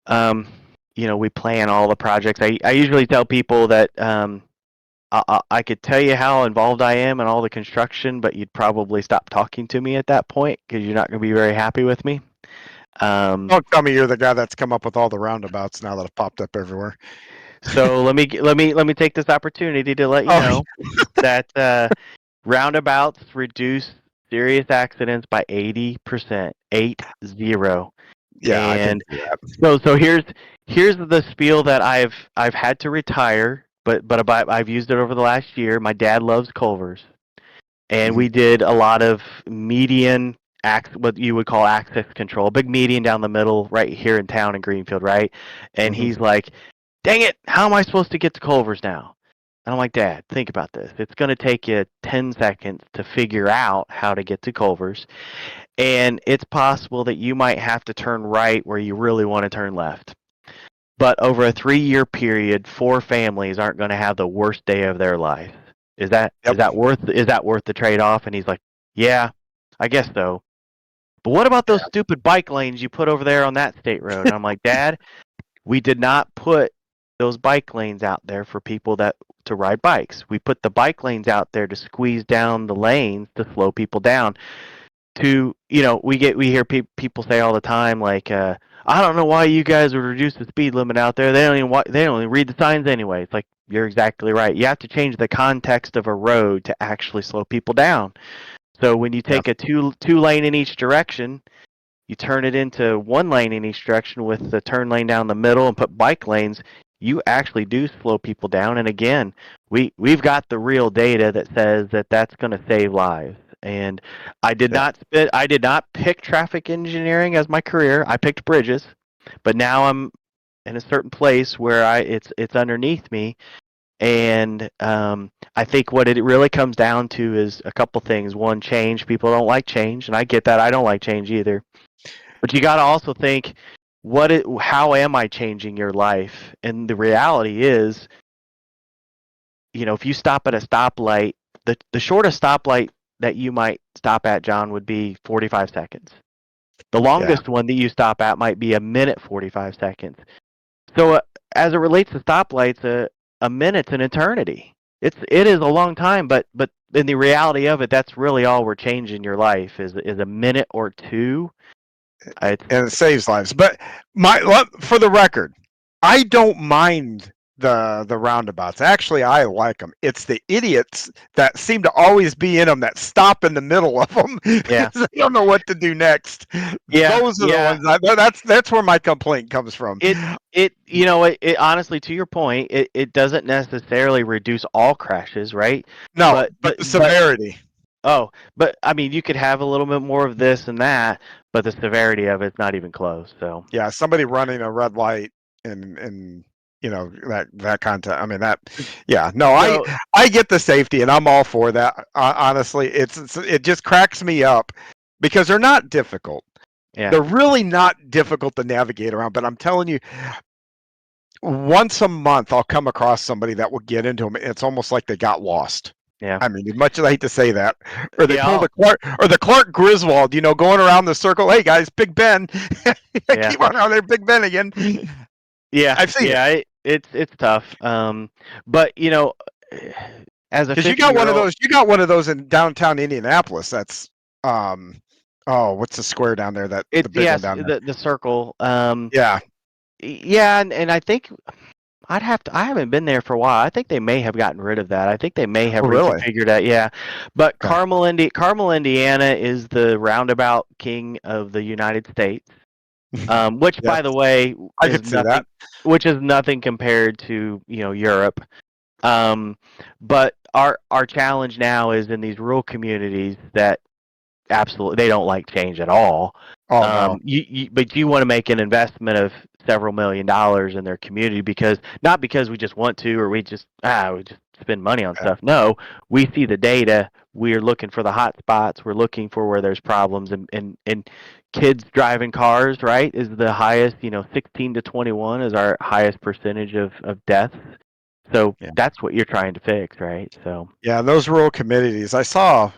Um, we plan all the projects. I usually tell people that I could tell you how involved I am in all the construction, but you'd probably stop talking to me at that point because you're not going to be very happy with me. Don't tell me you're the guy that's come up with all the roundabouts now that have popped up everywhere. So let me take this opportunity to let you Oh, know that roundabouts reduce serious accidents by 80%, 80. yeah, I can And do that. so here's the spiel that I've had to retire, but I've used it over the last year. My dad loves Culvers, and Mhm. we did a lot of median what you would call access control, big median down the middle, right here in town in Greenfield, right? And Mhm. he's like, "Dang it, how am I supposed to get to Culvers now?" And I'm like, "Dad, think about this. It's going to take you 10 seconds to figure out how to get to Culvers, and it's possible that you might have to turn right where you really want to turn left. But over a 3-year period, 4 families aren't going to have the worst day of their life. Is that Yep. is that worth the trade off?" And he's like, "Yeah, I guess so. But what about those stupid bike lanes you put over there on that state road?" And I'm like, "Dad, we did not put those bike lanes out there for people that to ride bikes. We put the bike lanes out there to squeeze down the lanes to slow people down. We hear people say all the time like, I don't know why you guys would reduce the speed limit out there. They don't even read the signs anyway." It's like, you're exactly right. You have to change the context of a road to actually slow people down. So when you Yeah. take a two lane in each direction, you turn it into one lane in each direction with the turn lane down the middle and put bike lanes, you actually do slow people down. And again, we've got the real data that says that that's going to save lives. And Yeah. I did not pick traffic engineering as my career. I picked bridges, but now I'm in a certain place where it's underneath me. And I think what it really comes down to is a couple things. One, change. People don't like change, and I get that. I don't like change either. But you got to also think, how am I changing your life? And the reality is, if you stop at a stoplight, the shortest stoplight that you might stop at, John, would be 45 seconds. The Yeah. longest one that you stop at might be a minute 45 seconds. So as it relates to stoplights, a minute's an eternity. It is a long time, but in the reality of it, that's really all we're changing your life is a minute or two. And it saves lives. But for the record, I don't mind the roundabouts. Actually, I like them. It's the idiots that seem to always be in them that stop in the middle of them Yeah. because they don't know what to do next. Yeah, Those are the ones. That's where my complaint comes from. it honestly, to your point, it doesn't necessarily reduce all crashes, right? No, But but the severity. but I mean, you could have a little bit more of this and that, but the severity of it's not even close. So Yeah, somebody running a red light and that content. I mean that. Yeah, no, So, I get the safety and I'm all for that. Honestly, it just cracks me up because they're not difficult. yeah, They're really not difficult to navigate around. But I'm telling you, once a month I'll come across somebody that will get into them. It's almost like they got lost. yeah, I mean, as much as I hate to say that, or they yeah, pull the Clark Griswold, going around the circle. Hey guys, Big Ben, yeah, keep on out there, Big Ben again. yeah, I've seen it it's tough. But as a because you 50 got year one of old, those. You got one of those in downtown Indianapolis. That's oh, what's the square down there? That the big one yes, down there. the circle. Yeah. Yeah, and I think I haven't been there for a while. I think they may have gotten rid of that. I think they may have Oh, really? reconfigured that. Yeah, but Okay. Carmel, Indiana is the roundabout king of the United States. Which, Yes, by the way, I is could see that. nothing. Which is nothing compared to Europe. But our challenge now is in these rural communities that absolutely they don't like change at all. Oh no. But you want to make an investment of several $1,000,000 in their community because not because we just want to or we just spend money on Yeah. stuff. No, we see the data. We're looking for the hot spots. We're looking for where there's problems and kids driving cars, right, is the highest, 16 to 21 is our highest percentage of deaths. So Yeah. that's what you're trying to fix, right? So Yeah. Those rural communities. I saw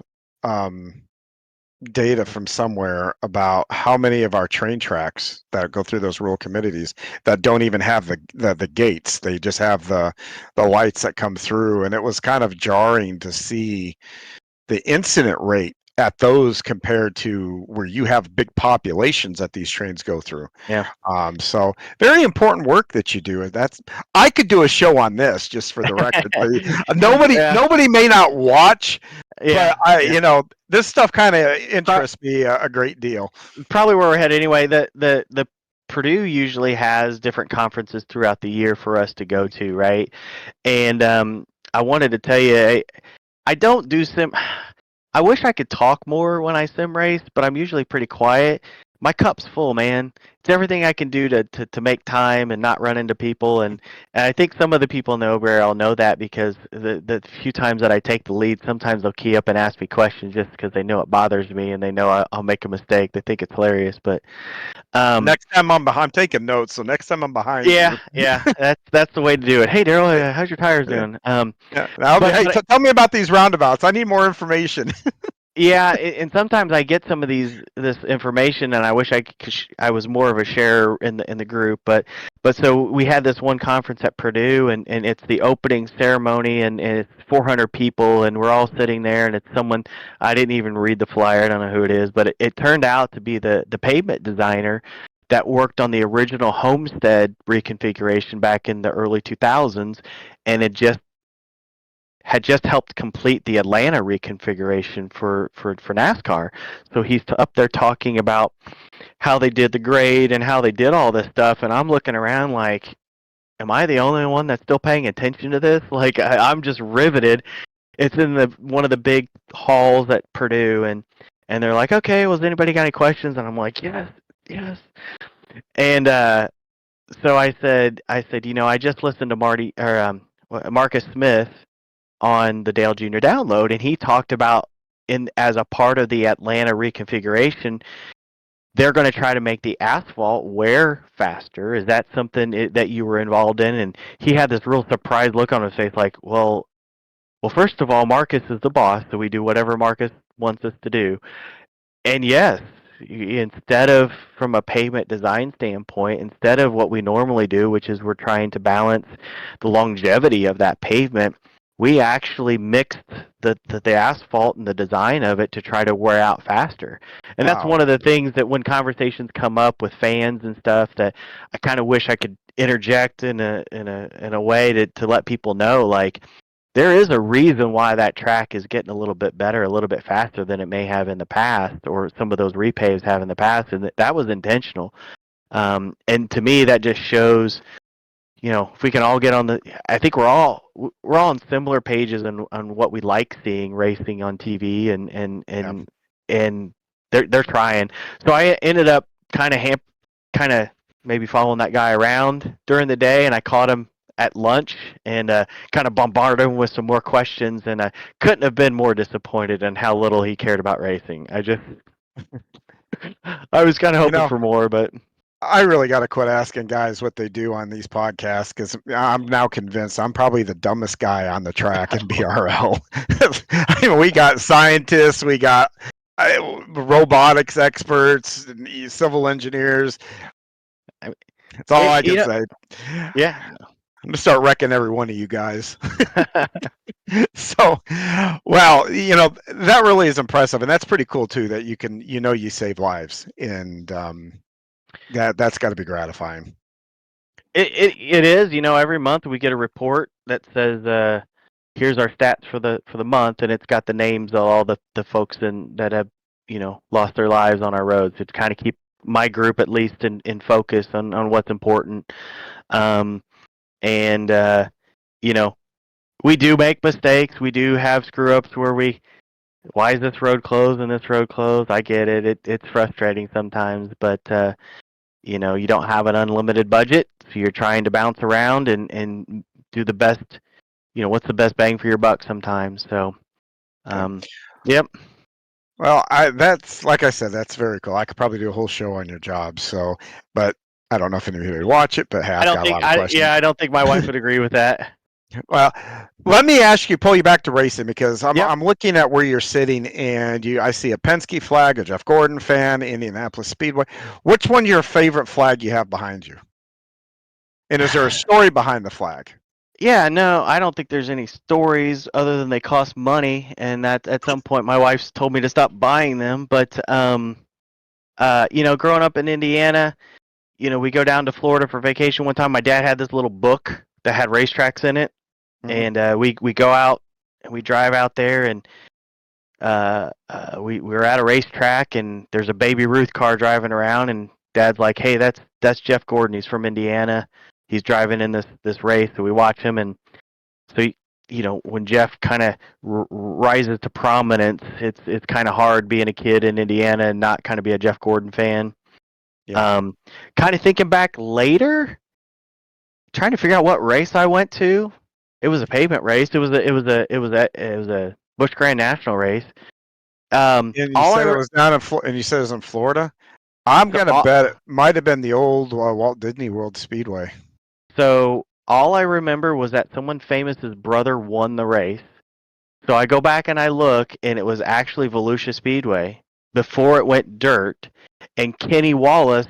data from somewhere about how many of our train tracks that go through those rural communities that don't even have the gates. They just have the lights that come through, and it was kind of jarring to see the incident rate at those compared to where you have big populations that these trains go through. yeah. So very important work that you do. I could do a show on this just for the record. But Yeah. nobody may not watch, Yeah. but this stuff kind of interests me a great deal. Probably where we're headed anyway. The Purdue usually has different conferences throughout the year for us to go to, right? And I wanted to tell you, I don't do sim. I wish I could talk more when I sim race, but I'm usually pretty quiet. My cup's full, man. It's everything I can do to make time and not run into people. And I think some of the people in the OBRL know that because the few times that I take the lead, sometimes they'll key up and ask me questions just because they know it bothers me and they know I'll make a mistake. They think it's hilarious, but Next time I'm taking notes, so next time I'm behind. yeah, that's the way to do it. Hey, Darryl, how's your tires doing? Yeah. Hey, But tell me about these roundabouts. I need more information. yeah, and sometimes I get some of this information, and I wish I was more of a sharer in the group. But so we had this one conference at Purdue, and it's the opening ceremony, and it's 400 people, and we're all sitting there, and it's someone I didn't even read the flyer. I don't know who it is, but it turned out to be the pavement designer that worked on the original Homestead reconfiguration back in the early 2000s, and it had just helped complete the Atlanta reconfiguration for NASCAR. So he's up there talking about how they did the grade and how they did all this stuff, and I'm looking around like, am I the only one that's still paying attention to this? Like I'm just riveted. It's in one of the big halls at Purdue, and they're like, okay, well, has anybody got any questions? And I'm like, yes, yes. And so I said, I just listened to Marcus Smith on the Dale Jr. download, and he talked about as a part of the Atlanta reconfiguration, they're going to try to make the asphalt wear faster. Is that something that you were involved in? And he had this real surprised look on his face, like, well, first of all, Marcus is the boss, so we do whatever Marcus wants us to do. And yes, Instead of from a pavement design standpoint, instead of what we normally do, which is we're trying to balance the longevity of that pavement, we actually mixed the asphalt and the design of it to try to wear out faster. And that's Wow. one of the things that when conversations come up with fans and stuff that I kind of wish I could interject in a way to let people know, like, there is a reason why that track is getting a little bit better, a little bit faster than it may have in the past, or some of those repaves have in the past, and that was intentional. And to me, that just shows, if we can all get on I think we're all on similar pages on what we like seeing racing on TV, and they're trying. So I ended up kind of maybe following that guy around during the day, and I caught him at lunch and kind of bombarded him with some more questions, and I couldn't have been more disappointed in how little he cared about racing. I was kind of hoping for more, but I really got to quit asking guys what they do on these podcasts because I'm now convinced I'm probably the dumbest guy on the track in BRL. I mean, we got scientists, we got robotics experts, civil engineers. That's all I can say. Yeah. I'm going to start wrecking every one of you guys. So, well, that really is impressive. And that's pretty cool, too, that you can, you save lives. And that's got to be gratifying. It is. Every month we get a report that says, here's our stats for the month, and it's got the names of all the folks that have, lost their lives on our roads. To kind of keep my group at least in focus on what's important. And we do make mistakes. We do have screw ups where why is this road closed and this road closed? I get it. It's frustrating sometimes, but you don't have an unlimited budget, so you're trying to bounce around and do the best. What's the best bang for your buck sometimes. So, yep. Well, that's, like I said, that's very cool. I could probably do a whole show on your job. So, but I don't know if anybody would watch it. But hey, I've got a lot of questions. I don't think my wife would agree with that. Well, let me pull you back to racing because I'm looking at where you're sitting, and I see a Penske flag, a Jeff Gordon fan, Indianapolis Speedway. Which one your favorite flag you have behind you? And is there a story behind the flag? Yeah, no, I don't think there's any stories other than they cost money, and that at some point my wife's told me to stop buying them. But growing up in Indiana, we go down to Florida for vacation. One time, my dad had this little book that had racetracks in it, and we go out and we drive out there, and we were at a racetrack, and there's a Baby Ruth car driving around, and Dad's like, "Hey, that's Jeff Gordon. He's from Indiana. He's driving in this race." So we watch him, and so when Jeff kind of rises to prominence, it's kind of hard being a kid in Indiana and not kind of be a Jeff Gordon fan. Yeah. Kind of thinking back later, trying to figure out what race I went to. It was a pavement race. It was a Busch Grand National race. And you said it was down and you said it was in Florida. I'm gonna bet it might have been the old Walt Disney World Speedway. So all I remember was that someone famous's brother won the race. So I go back and I look, and it was actually Volusia Speedway before it went dirt, and Kenny Wallace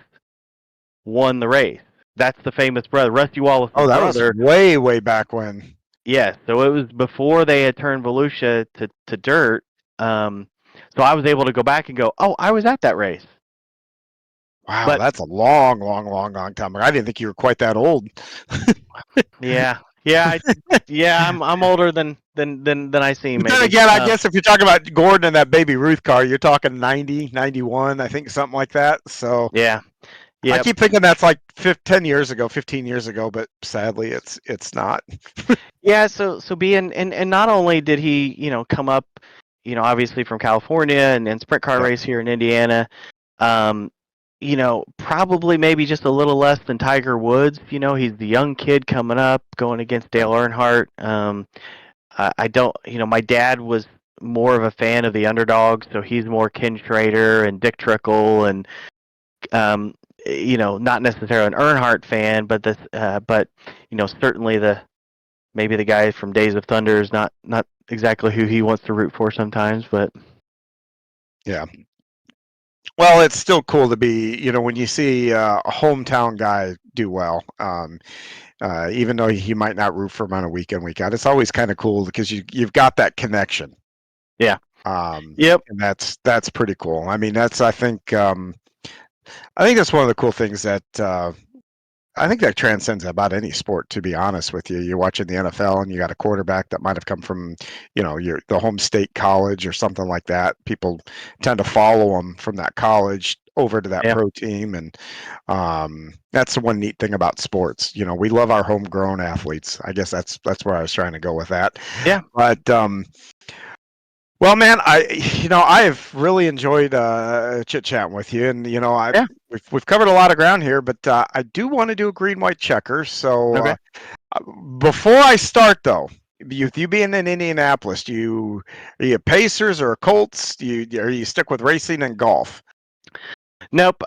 won the race. That's the famous brother, Rusty Wallace's brother. Oh, that was way, way back when. Yes, so it was before they had turned Volusia to dirt. So I was able to go back and go, oh, I was at that race. Wow, that's a long, long, long, long time. I didn't think you were quite that old. Yeah, I'm older than I seem. But then again, I guess if you're talking about Gordon and that Baby Ruth car, you're talking 90, 91, I think, something like that. So yeah. I keep thinking that's like 15 years ago, but sadly it's not. Yeah, so being and not only did he, come up, obviously from California and sprint car race here in Indiana, probably maybe just a little less than Tiger Woods. He's the young kid coming up, going against Dale Earnhardt. I don't, my dad was more of a fan of the underdogs, so he's more Ken Schrader and Dick Trickle and not necessarily an Earnhardt fan, but certainly maybe the guy from Days of Thunder is not exactly who he wants to root for sometimes, but yeah. Well, it's still cool to be, when you see a hometown guy do well, even though he might not root for him on a week in, week out. It's always kind of cool because you've got that connection. Yeah. Um, Yep. and that's pretty cool. I mean, I think that's one of the cool things that I think that transcends about any sport, to be honest with you. You're watching the NFL and you got a quarterback that might have come from, the home state college or something like that. People tend to follow them from that college over to that Yeah. pro team. And that's the one neat thing about sports. We love our homegrown athletes. I guess that's where I was trying to go with that. Yeah. But well, man, I have really enjoyed chit chatting with you, and Yeah. we've covered a lot of ground here, but I do want to do a green white checker. So Okay. before I start, though, you being in Indianapolis, are you Pacers or Colts? Are you stick with racing and golf? Nope.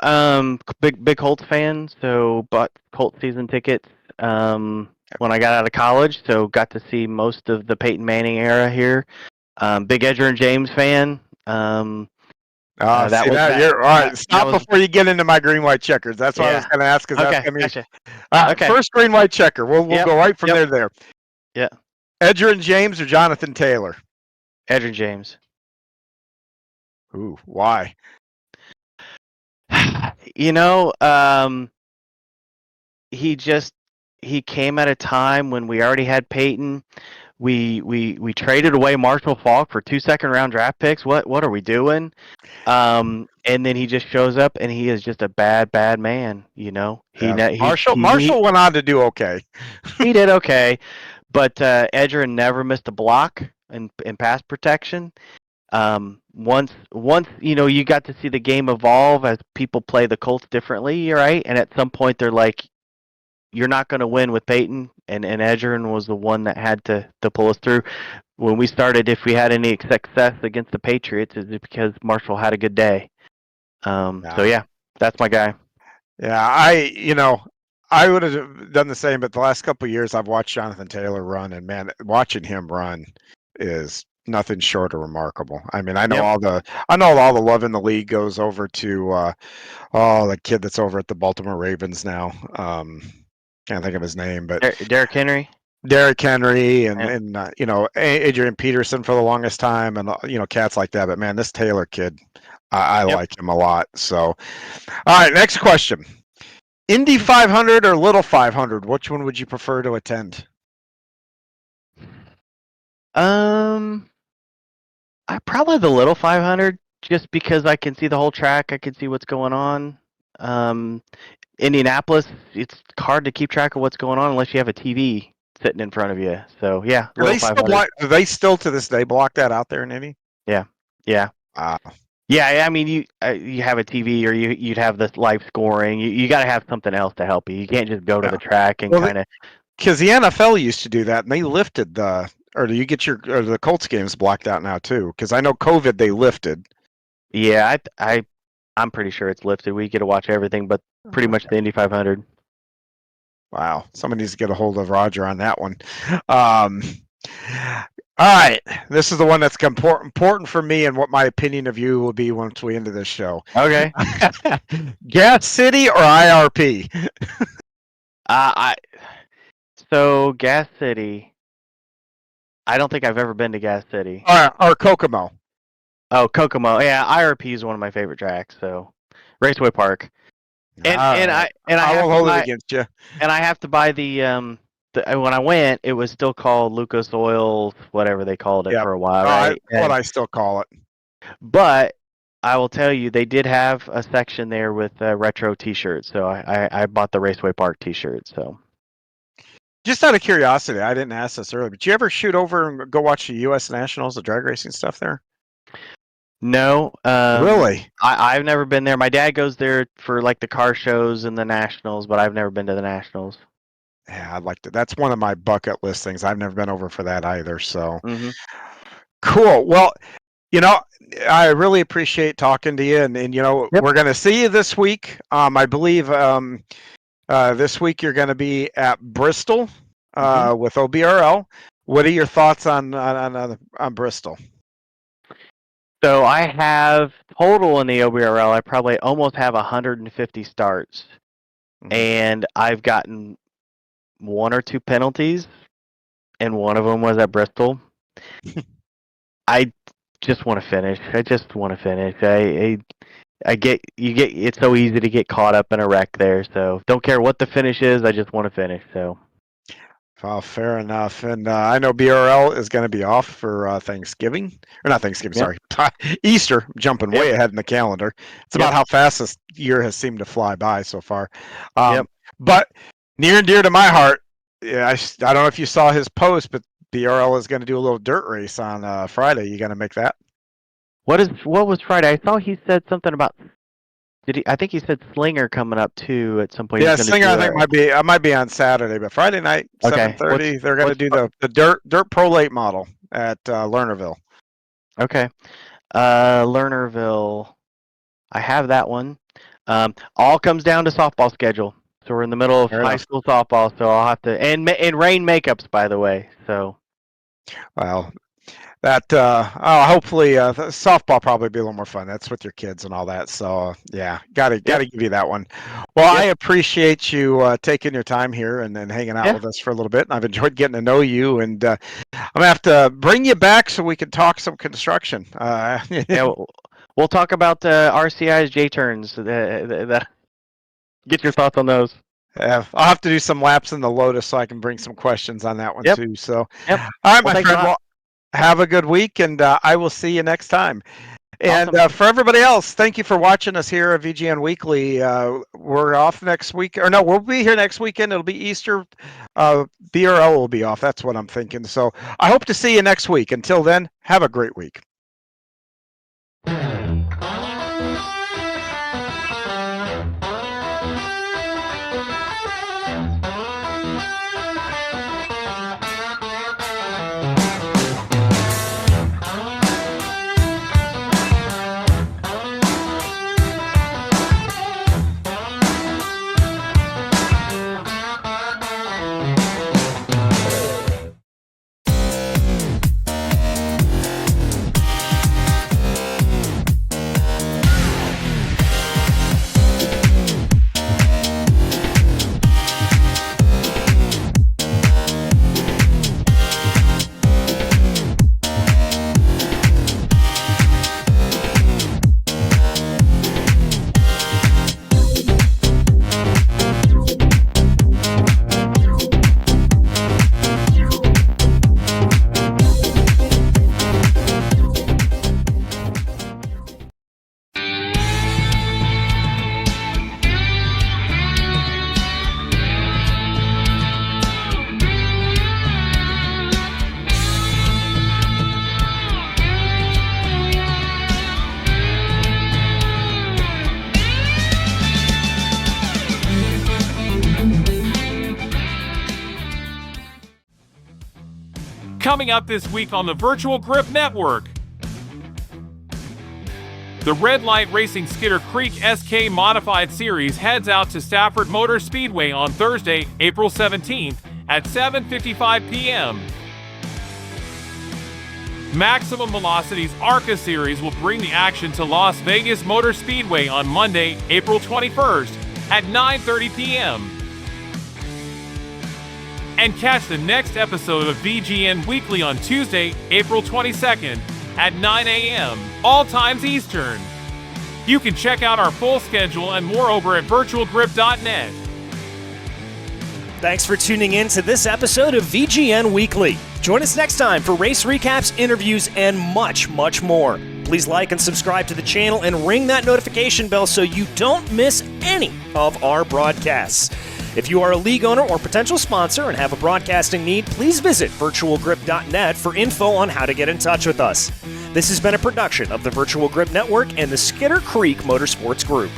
Big Colts fan, so bought Colts season tickets when I got out of college, so got to see most of the Peyton Manning era here. Big Edgerrin James fan. That See was that that. you're all right. That Stop was before you get into my green white checkers. That's what I was yeah. going to ask. Because that's Okay. going to be Gotcha. Okay. first green white checker. We'll Yep. go right from Yep. there. Yeah. Edgerrin James or Jonathan Taylor? Edgerrin James. Ooh, why? You know, he came at a time when we already had Peyton. We traded away Marshall Faulk for 2 second-round draft picks. What are we doing? And then he just shows up and he is just a bad man. Yeah. Marshall went on to do okay. He did okay, but Edgerrin never missed a block in pass protection. Once you got to see the game evolve as people play the Colts differently, right? And at some point they're like, you're not going to win with Peyton, and Edgerrin was the one that had to pull us through. When we started, if we had any success against the Patriots, it's because Marshall had a good day. So yeah, that's my guy. Yeah, I would have done the same, but the last couple of years I've watched Jonathan Taylor run, and man, watching him run is nothing short of remarkable. I mean, I know Yep. all the love in the league goes over to the kid that's over at the Baltimore Ravens now. Can't think of his name, but Derrick Henry. Derrick Henry and Yeah. Adrian Peterson for the longest time, and cats like that. But man, this Taylor kid, I Yep. like him a lot. So, all right, next question: Indy 500 or Little 500? Which one would you prefer to attend? Probably the Little 500, just because I can see the whole track. I can see what's going on. Indianapolis, it's hard to keep track of what's going on unless you have a TV sitting in front of you. So yeah, Little 500. Do they still to this day block that out there in Indy? Yeah. Yeah. Yeah, I mean, you have a TV or you'd have this live scoring. You got to have something else to help you. You can't just go to the track and kind of. Because the NFL used to do that, and they lifted or do you get the Colts games blocked out now too? Because I know COVID they lifted. Yeah, I'm pretty sure it's lifted. We get to watch everything, but pretty much the Indy 500. Wow, someone needs to get a hold of Roger on that one. All right, this is the one that's important for me, and what my opinion of you will be once we end this show. Okay. Gas City or IRP? So Gas City. I don't think I've ever been to Gas City. Or Kokomo. Oh, Kokomo. Yeah, IRP is one of my favorite tracks. So Raceway Park. And I will hold it against you. And I have to buy the when I went, it was still called Lucas Oil, whatever they called it for a while, right? What I still call it. But I will tell you, they did have a section there with retro T-shirts, so I bought the Raceway Park T-shirt. So, just out of curiosity, I didn't ask this earlier, but did you ever shoot over and go watch the U.S. Nationals, the drag racing stuff there? No. Really? I've never been there. My dad goes there for like the car shows and the Nationals, but I've never been to the Nationals. Yeah, I'd like to. That's one of my bucket list things. I've never been over for that either. So, Cool. Well, I really appreciate talking to you, and we're going to see you this week. I believe this week you're going to be at Bristol with OBRL. What are your thoughts on Bristol? So I have total in the OBRL. I probably almost have 150 starts, and I've gotten 1 or 2 penalties, and one of them was at Bristol. I just want to finish. It's so easy to get caught up in a wreck there. So don't care what the finish is. I just want to finish. So. Well, fair enough. And I know BRL is going to be off for Thanksgiving. Or not Thanksgiving, sorry. Easter. I'm jumping way ahead in the calendar. It's about how fast this year has seemed to fly by so far. But near and dear to my heart, I don't know if you saw his post, but BRL is going to do a little dirt race on Friday. You going to make that? What was Friday? I saw he said something about. I think he said Slinger coming up too at some point. Yeah, Slinger I think might be on Saturday, but Friday night 7:30 they're going to do the dirt Pro Late model at Lernerville. Okay, Lernerville. I have that one. All comes down to softball schedule. So we're in the middle of high school softball, so I'll have to and rain makeups, by the way. So. Well. That hopefully softball probably be a little more fun. That's with your kids and all that. So gotta give you that one. Well, I appreciate you taking your time here and hanging out with us for a little bit. And I've enjoyed getting to know you. And I'm gonna have to bring you back so we can talk some construction. We'll talk about RCI's J turns. Get your thoughts on those. I'll have to do some laps in the Lotus so I can bring some questions on that one too. So, all right, my friend. Well, have a good week, and I will see you next time. And for everybody else, thank you for watching us here at VGN Weekly. We're off next week, or no, we'll be here next weekend. It'll be Easter. BRL will be off. That's what I'm thinking. So I hope to see you next week. Until then, have a great week. Coming up this week on the Virtual Grip Network, the Red Light Racing Skidder Creek SK Modified Series heads out to Stafford Motor Speedway on Thursday, April 17th at 7:55 p.m. Maximum Velocity's ARCA Series will bring the action to Las Vegas Motor Speedway on Monday, April 21st at 9:30 p.m. And catch the next episode of VGN Weekly on Tuesday, April 22nd at 9 a.m., all times Eastern. You can check out our full schedule and more over at virtualgrip.net. Thanks for tuning in to this episode of VGN Weekly. Join us next time for race recaps, interviews, and much, much more. Please like and subscribe to the channel and ring that notification bell so you don't miss any of our broadcasts. If you are a league owner or potential sponsor and have a broadcasting need, please visit virtualgrip.net for info on how to get in touch with us. This has been a production of the Virtual Grip Network and the Skidder Creek Motorsports Group.